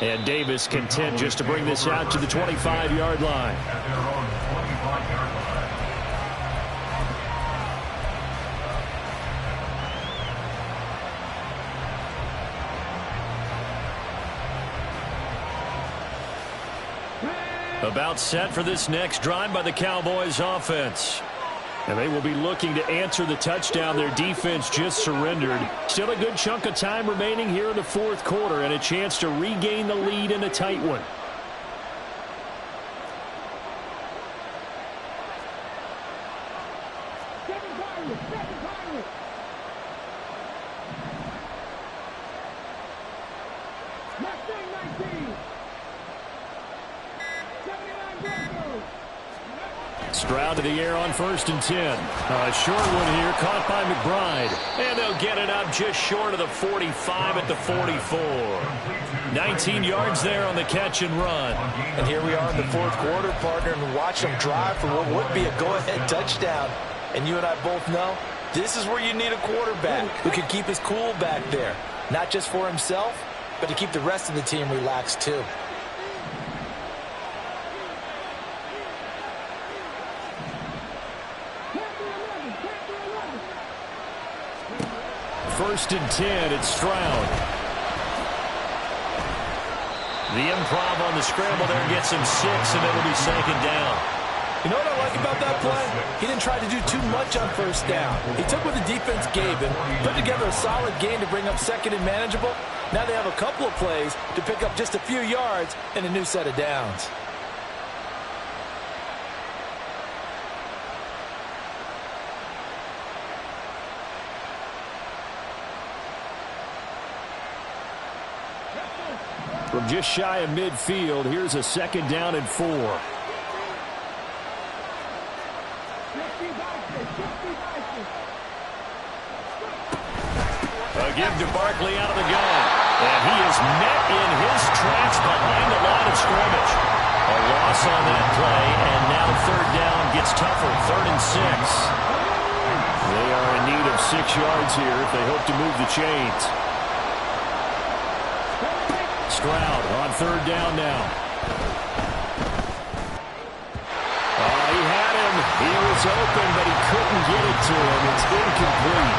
And Davis content just to bring this out to the 25-yard line. At their own 25-yard line. About set for this next drive by the Cowboys offense. And they will be looking to answer the touchdown their defense just surrendered. Still a good chunk of time remaining here in the fourth quarter and a chance to regain the lead in a tight one. Stroud to the air on 1st and 10. A short one here, caught by McBride. And they'll get it up just short of the 45 at the 44. 19 yards there on the catch and run. And here we are in the fourth quarter, partner, and watch them drive for what would be a go-ahead touchdown. And you and I both know this is where you need a quarterback who can keep his cool back there. Not just for himself, but to keep the rest of the team relaxed too. First and 10, it's Stroud. The improv on the scramble there gets him 6, and it'll be second down. You know what I like about that play? He didn't try to do too much on first down. He took what the defense gave him, put together a solid game to bring up second and manageable. Now they have a couple of plays to pick up just a few yards and a new set of downs. From just shy of midfield, here's a second down and 4. A give to Barkley out of the gun. And he is met in his tracks behind the line of scrimmage. A loss on that play, and now third down gets tougher. 3rd and 6. They are in need of 6 yards here if they hope to move the chains. Stroud on third down now. He had him. He was open, but he couldn't get it to him. It's incomplete.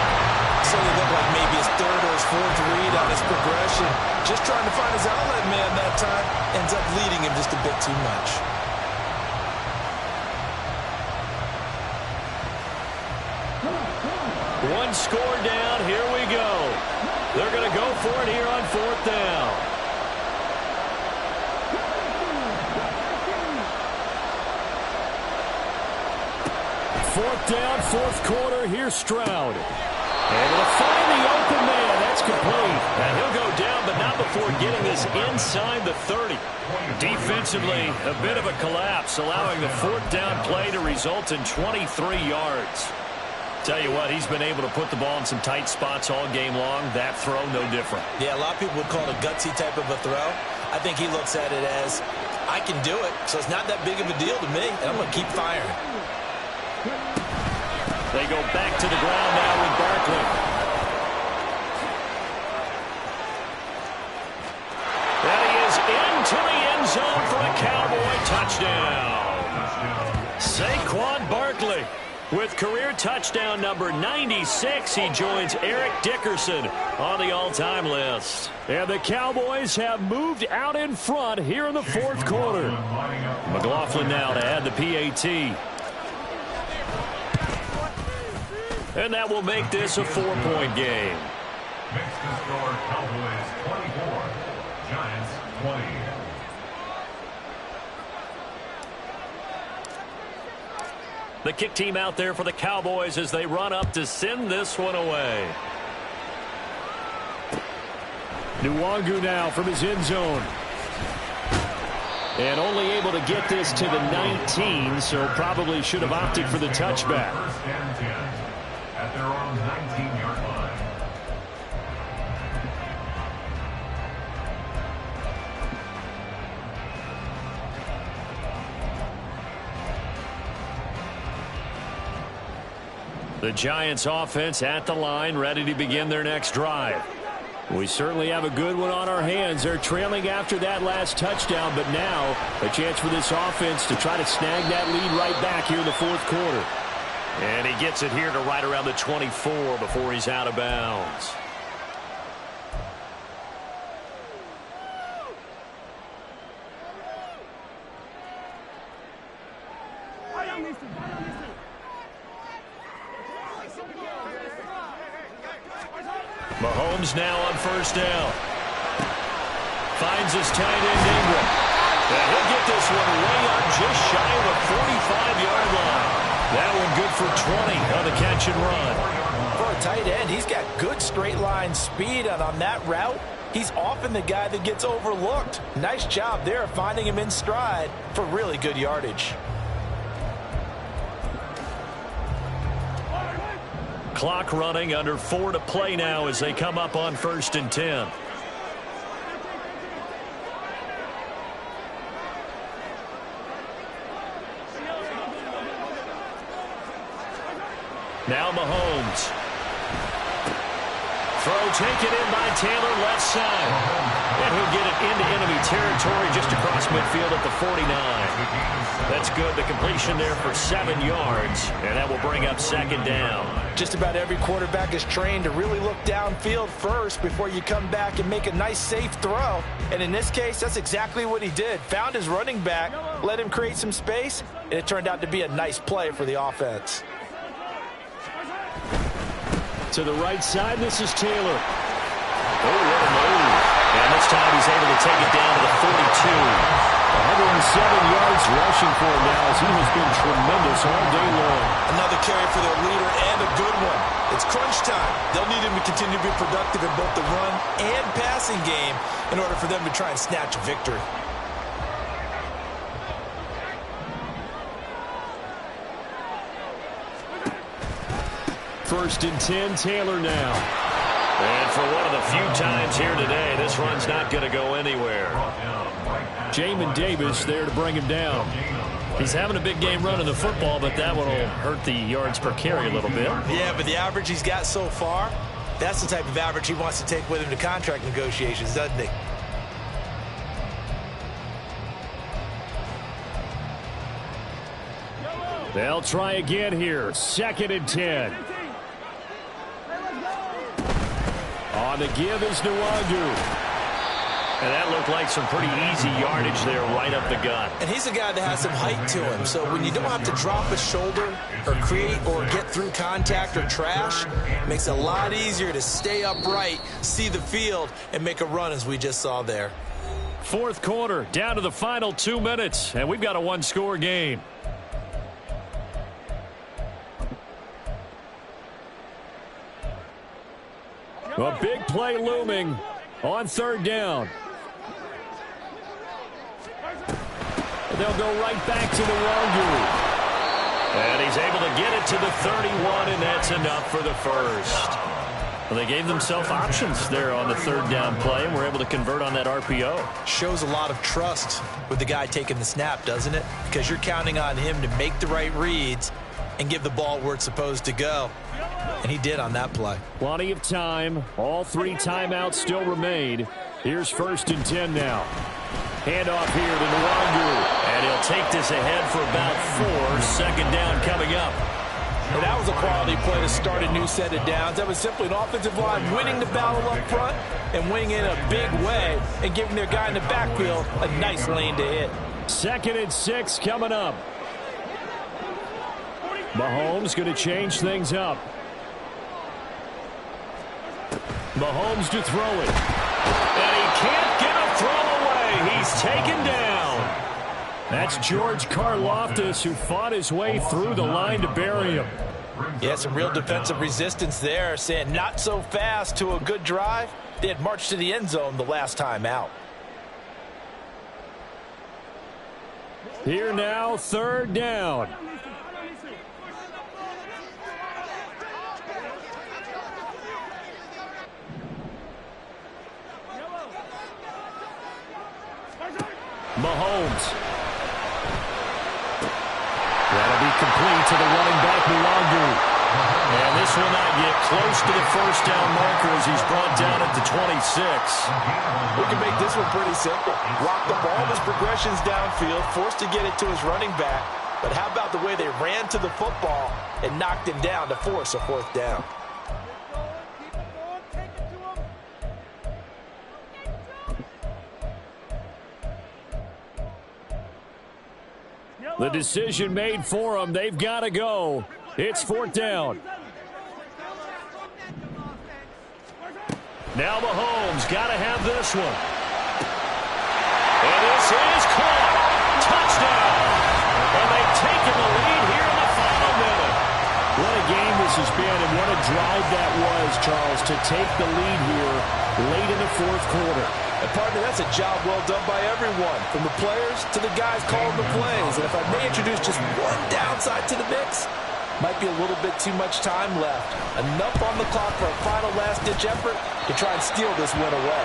So it looked like maybe his 3rd or his 4th read on his progression. Just trying to find his outlet man that time. Ends up leading him just a bit too much. One score down. Here we go. They're going to go for it here on 4th down. Fourth down, 4th quarter. Here's Stroud. Able to find the open man. That's complete. And he'll go down, but not before getting this inside the 30. Defensively, a bit of a collapse, allowing the 4th down play to result in 23 yards. Tell you what, he's been able to put the ball in some tight spots all game long. That throw, no different. Yeah, a lot of people would call it a gutsy type of a throw. I think he looks at it as, I can do it, so it's not that big of a deal to me, and I'm going to keep firing. They go back to the ground now with Barkley. And he is into the end zone for a Cowboy touchdown. Saquon Barkley with career touchdown number 96. He joins Eric Dickerson on the all-time list. And the Cowboys have moved out in front here in the 4th quarter. McLaughlin now to add the PAT. And that will make this a 4-point game. Makes the score Cowboys 24, Giants 20. The kick team out there for the Cowboys as they run up to send this one away. Nwangu now from his end zone. And only able to get this to the 19, so probably should have opted for the touchback. First and 10 at their own 19-yard line. The Giants offense at the line, ready to begin their next drive. We certainly have a good one on our hands. They're trailing after that last touchdown, but now a chance for this offense to try to snag that lead right back here in the 4th quarter. And he gets it here to right around the 24 before he's out of bounds. Mahomes now on first down. Finds his tight end Ingram. And he'll get this one way up just shy of the 45-yard line. That one good for 20 on the catch and run. For a tight end, he's got good straight line speed, and on that route, he's often the guy that gets overlooked. Nice job there finding him in stride for really good yardage. Clock running, under 4 to play now as they come up on first and 10. Now Mahomes. Throw taken in by Taylor, left side. And he'll get it into enemy territory just across midfield at the 49. That's good. The completion there for 7 yards. And that will bring up second down. Just about every quarterback is trained to really look downfield first before you come back and make a nice, safe throw. And in this case, that's exactly what he did. Found his running back, let him create some space, and it turned out to be a nice play for the offense. To the right side, this is Taylor. Oh, what a move. And this time he's able to take it down to the 42. 107 yards rushing for him now as he has been tremendous all day long. Another carry for their leader and a good one. It's crunch time. They'll need him to continue to be productive in both the run and passing game in order for them to try and snatch a victory. First and 10, Taylor now. And for one of the few times here today, this run's not going to go anywhere. Jamin Davis there to bring him down. He's having a big game running the football, but that one will hurt the yards per carry a little bit. Yeah, but the average he's got so far, that's the type of average he wants to take with him to contract negotiations, doesn't he? They'll try again here. Second and 10. On the give is Nwangu. And that looked like some pretty easy yardage there right up the gut. And he's a guy that has some height to him. So when you don't have to drop a shoulder or create or get through contact or trash, it makes it a lot easier to stay upright, see the field, and make a run as we just saw there. Fourth quarter, down to the final 2 minutes, and we've got a one-score game. A big play looming on third down. They'll go right back to the Nwangu. And he's able to get it to the 31, and that's enough for the first. Well, they gave themselves options there on the third down play, and were able to convert on that RPO. Shows a lot of trust with the guy taking the snap, doesn't it? Because you're counting on him to make the right reads and give the ball where it's supposed to go. And he did on that play. Plenty of time. All 3 timeouts still remain. Here's first and 10 now. Handoff here to Nwangu. And he'll take this ahead for about 4. Second down coming up. And that was a quality play to start a new set of downs. That was simply an offensive line winning the battle up front and winning in a big way and giving their guy in the backfield a nice lane to hit. Second and 6 coming up. Mahomes going to change things up. Mahomes to throw it. And he can't get a throw away. He's taken down. That's George Karlaftis, who fought his way through the line to bury him. Yeah, some real defensive resistance there, saying not so fast to a good drive. They had marched to the end zone the last time out. Here now, third down. Mahomes. That'll be complete to the running back, Nwangu. And this will not get close to the first down marker as he's brought down at the 26. We can make this one pretty simple. Block the ball of his progressions downfield, forced to get it to his running back. But how about the way they ran to the football and knocked him down to force a fourth down? The decision made for them. They've got to go. It's fourth down. Now Mahomes got to have this one. And this is caught. Touchdown. And they've taken the lead here in the final minute. What a game this has been, and what a drive that was, Charles, to take the lead here late in the fourth quarter. And partner, that's a job well done by everyone, from the players to the guys calling the plays. And if I may introduce just one downside to the mix, might be a little bit too much time left. Enough on the clock for a final last-ditch effort to try and steal this win away.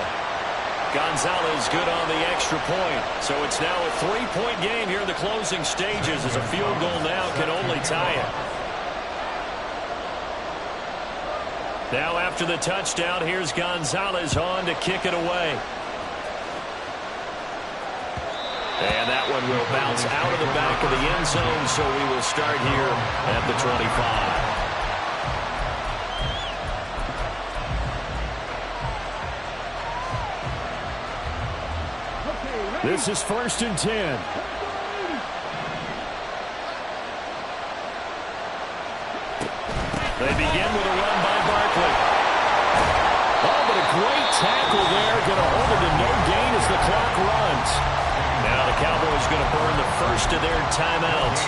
Gonzalez good on the extra point. So it's now a 3-point game here in the closing stages as a field goal now can only tie it. Now after the touchdown, here's Gonzalez on to kick it away. And that one will bounce out of the back of the end zone, so we will start here at the 25. This is 1st and 10. They begin with a run by Barkley. Oh, but a great tackle there. Going to hold it to no gain as the clock runs. Now the Cowboys going to burn the first of their timeouts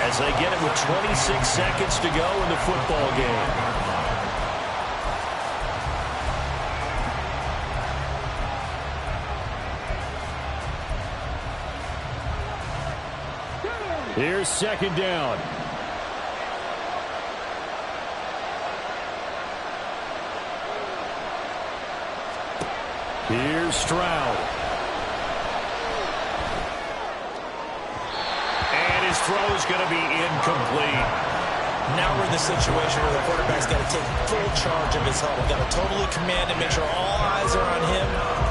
as they get it with 26 seconds to go in the football game. Here's 2nd down. Here's Stroud. And his throw's going to be incomplete. Now we're in the situation where the quarterback's got to take full charge of his huddle. Got to totally command and make sure all eyes are on him.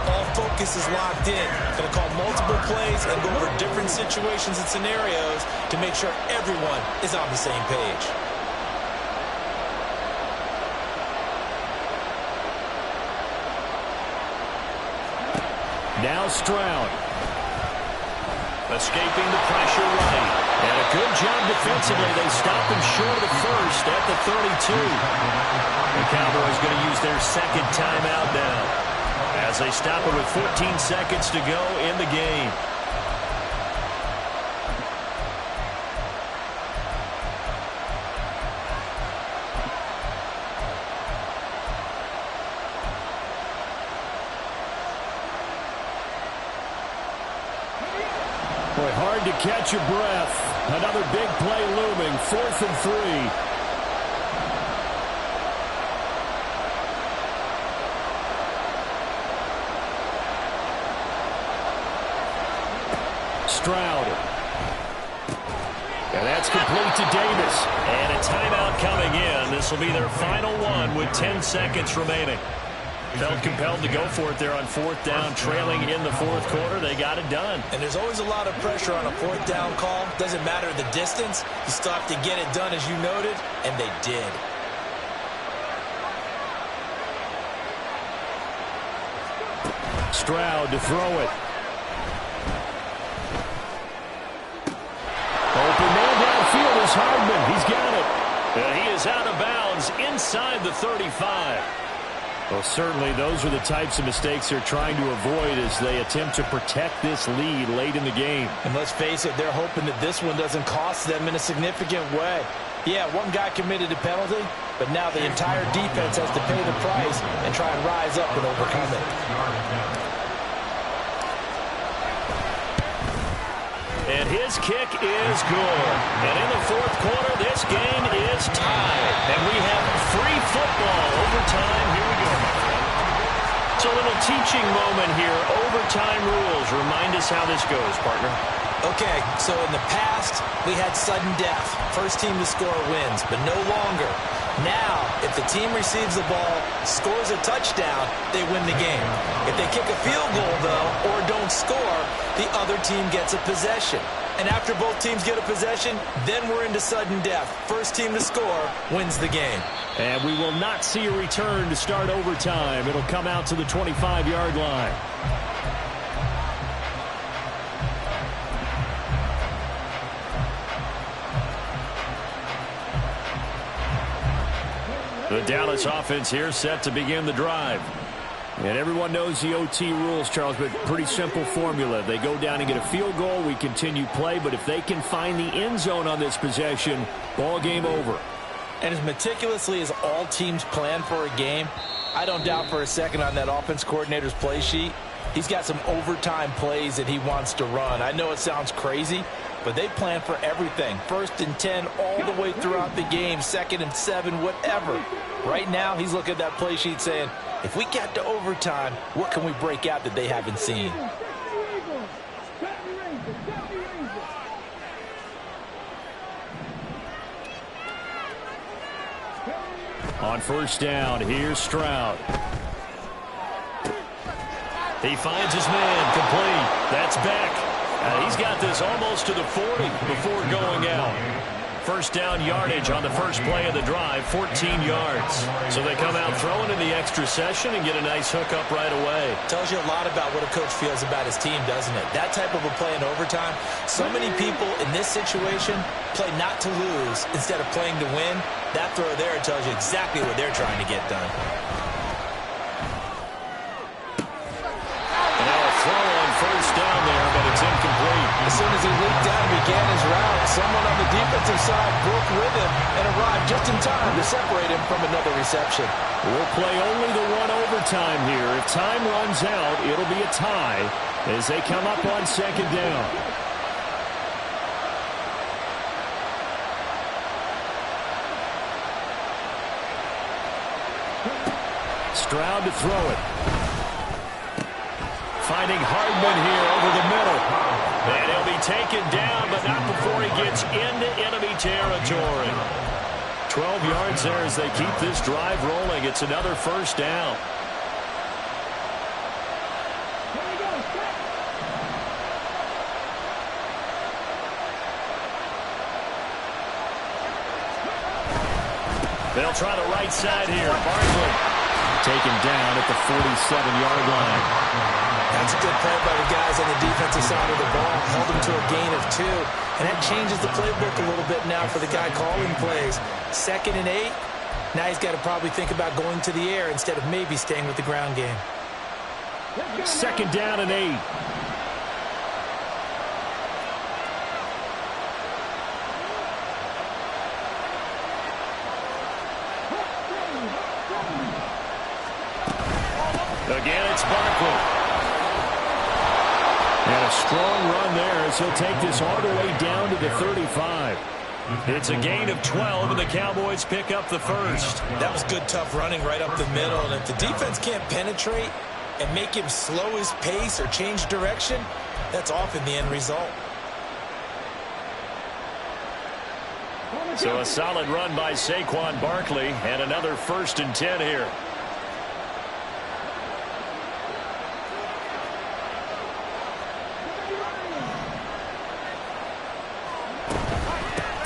All focus is locked in. Going to call multiple plays and go over different situations and scenarios to make sure everyone is on the same page. Now Stroud. Escaping the pressure right. And a good job defensively. They stop him short of the first at the 32. The Cowboys going to use their 2nd timeout now as they stop it with 14 seconds to go in the game. Boy, hard to catch your breath. Another big play looming. 4th and 3. Stroud. And that's complete to Davis. And a timeout coming in. This will be their final one with 10 seconds remaining. Felt compelled to go for it there on 4th down, trailing in the 4th quarter. They got it done. And there's always a lot of pressure on a 4th down call. Doesn't matter the distance. You still have to get it done, as you noted, and they did. Stroud to throw it. Open man downfield is Hardman. He's got it. And he is out of bounds inside the 35. Well, certainly those are the types of mistakes they're trying to avoid as they attempt to protect this lead late in the game. And let's face it, they're hoping that this one doesn't cost them in a significant way. Yeah, one guy committed a penalty, but now the entire defense has to pay the price and try and rise up and overcome it. And his kick is good. And in the 4th quarter, this game is tied. And we have free football overtime. Here we go. It's a little teaching moment here. Overtime rules. Remind us how this goes, partner. Okay, so in the past, we had sudden death. First team to score wins, but no longer. Now, if the team receives the ball, scores a touchdown, they win the game. If they kick a field goal, though, or don't score, the other team gets a possession. And after both teams get a possession, then we're into sudden death. First team to score wins the game. And we will not see a return to start overtime. It'll come out to the 25-yard line. The Dallas offense here set to begin the drive. And everyone knows the OT rules, Charles, but pretty simple formula. They go down and get a field goal, we continue play, but if they can find the end zone on this possession, ball game over. And as meticulously as all teams plan for a game, I don't doubt for a second on that offense coordinator's play sheet, he's got some overtime plays that he wants to run. I know it sounds crazy, but they plan for everything. 1st and 10 all the way throughout the game, 2nd and 7, whatever. Right now, he's looking at that play sheet saying, if we get to overtime, what can we break out that they haven't seen? On first down, here's Stroud. He finds his man, complete. That's Beck. He's got this almost to the 40 before going out. First down yardage on the first play of the drive, 14 yards. So they come out throwing in the extra session and get a nice hook up right away. Tells you a lot about what a coach feels about his team, doesn't it? That type of a play in overtime, so many people in this situation play not to lose instead of playing to win. That throw there tells you exactly what they're trying to get done. And now a throw on first down there, but it's incomplete. As soon as he leaped down and began his route, someone on the defensive side broke with him and arrived just in time to separate him from another reception. We'll play only the one overtime here. If time runs out, it'll be a tie as they come up on second down. Stroud to throw it. Finding Hardman here over the middle. And he'll be taken down, but not before he gets into enemy territory. 12 yards there as they keep this drive rolling. It's another first down. They'll try the right side here. Barkley taken down at the 47-yard line. That's a good play by the guys on the defensive side of the ball. Held them to a gain of 2. And that changes the playbook a little bit now for the guy calling plays. 2nd and 8. Now he's got to probably think about going to the air instead of maybe staying with the ground game. 2nd down and 8. Again, it's Barkley. And a strong run there as he'll take this all the way down to the 35. It's a gain of 12, and the Cowboys pick up the first. That was good, tough running right up the middle. And if the defense can't penetrate and make him slow his pace or change direction, that's often the end result. So a solid run by Saquon Barkley, and another 1st and 10 here.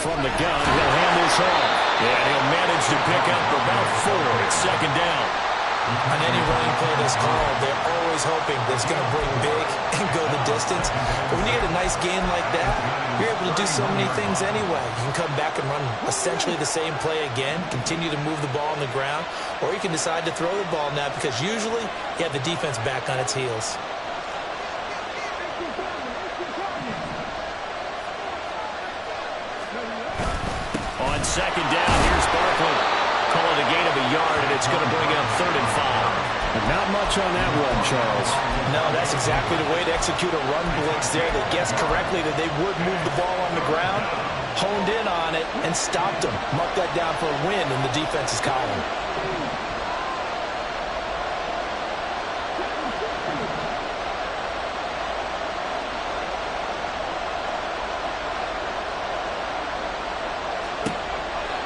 From the gun, he'll hand this off. And he'll manage to pick up about 4. It's 2nd down. On any running play that's called, they're always hoping that it's going to bring big and go the distance. But when you get a nice gain like that, you're able to do so many things anyway. You can come back and run essentially the same play again, continue to move the ball on the ground, or you can decide to throw the ball now because usually you have the defense back on its heels. On 2nd down, here's Barkley. Call it a gain of a yard, and it's going to bring up 3rd and 5. And not much on that run, Charles. No, that's exactly the way to execute a run blitz there. They guessed correctly that they would move the ball on the ground, honed in on it, and stopped them. Marked that down for a win in the defense's column.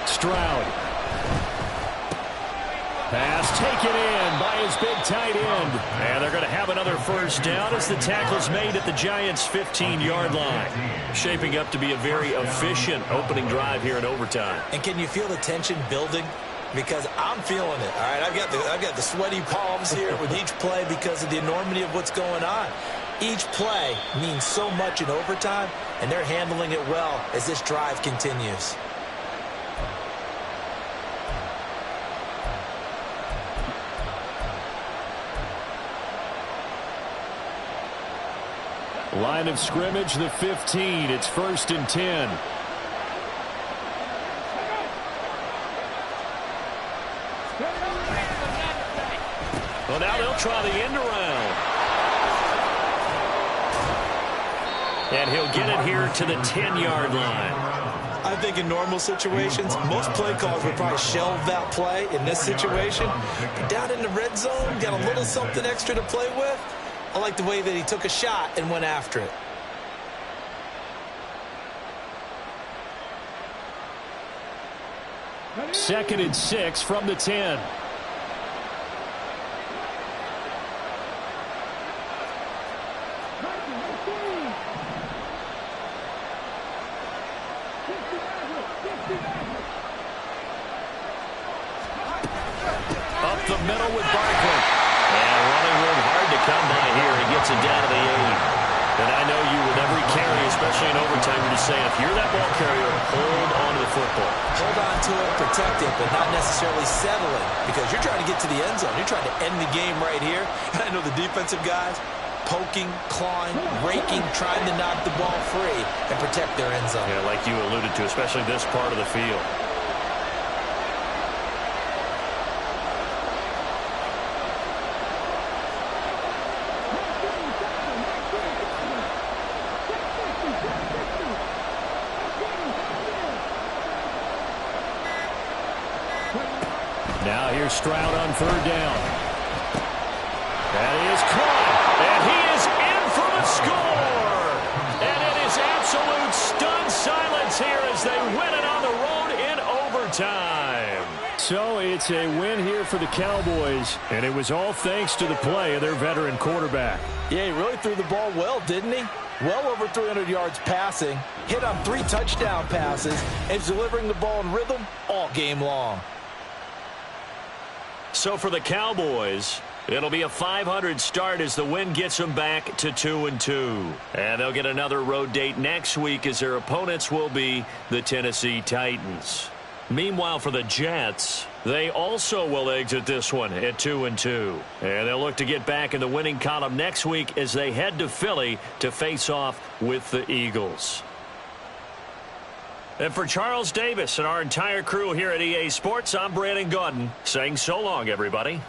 Stroud. Pass taken in by his big tight end. And they're going to have another first down as the tackle's made at the Giants' 15-yard line. Shaping up to be a very efficient opening drive here in overtime. And can you feel the tension building? Because I'm feeling it. All right, I've got the sweaty palms here with each play because of the enormity of what's going on. Each play means so much in overtime, and they're handling it well as this drive continues. Line of scrimmage, the 15. It's 1st and 10. Well, now they'll try the end around. And he'll get it here to the 10-yard line. I think in normal situations, most play calls would probably shelve that play in this situation. But down in the red zone, got a little something extra to play with. I like the way that he took a shot and went after it. 2nd and 6 from the 10. Up the middle with Barkley. And running room hard to come by here. He gets it down to the 8. And I know you with every carry, especially in overtime, you're just saying, if you're that ball carrier, hold on to the football. Hold on to it, protect it, but not necessarily settle it, because you're trying to get to the end zone. You're trying to end the game right here. And I know the defensive guys poking, clawing, raking, trying to knock the ball free and protect their end zone. Yeah, like you alluded to, especially this part of the field. Now here's Stroud on 3rd down. And he is caught. And he is in for the score. And it is absolute stunned silence here as they win it on the road in overtime. So it's a win here for the Cowboys. And it was all thanks to the play of their veteran quarterback. Yeah, he really threw the ball well, didn't he? Well over 300 yards passing, hit on 3 touchdown passes, and he's delivering the ball in rhythm all game long. So for the Cowboys, it'll be a 500 start as the win gets them back to 2-2. And they'll get another road date next week as their opponents will be the Tennessee Titans. Meanwhile, for the Jets, they also will exit this one at 2-2. And they'll look to get back in the winning column next week as they head to Philly to face off with the Eagles. And for Charles Davis and our entire crew here at EA Sports, I'm Brandon Gaudin saying so long, everybody.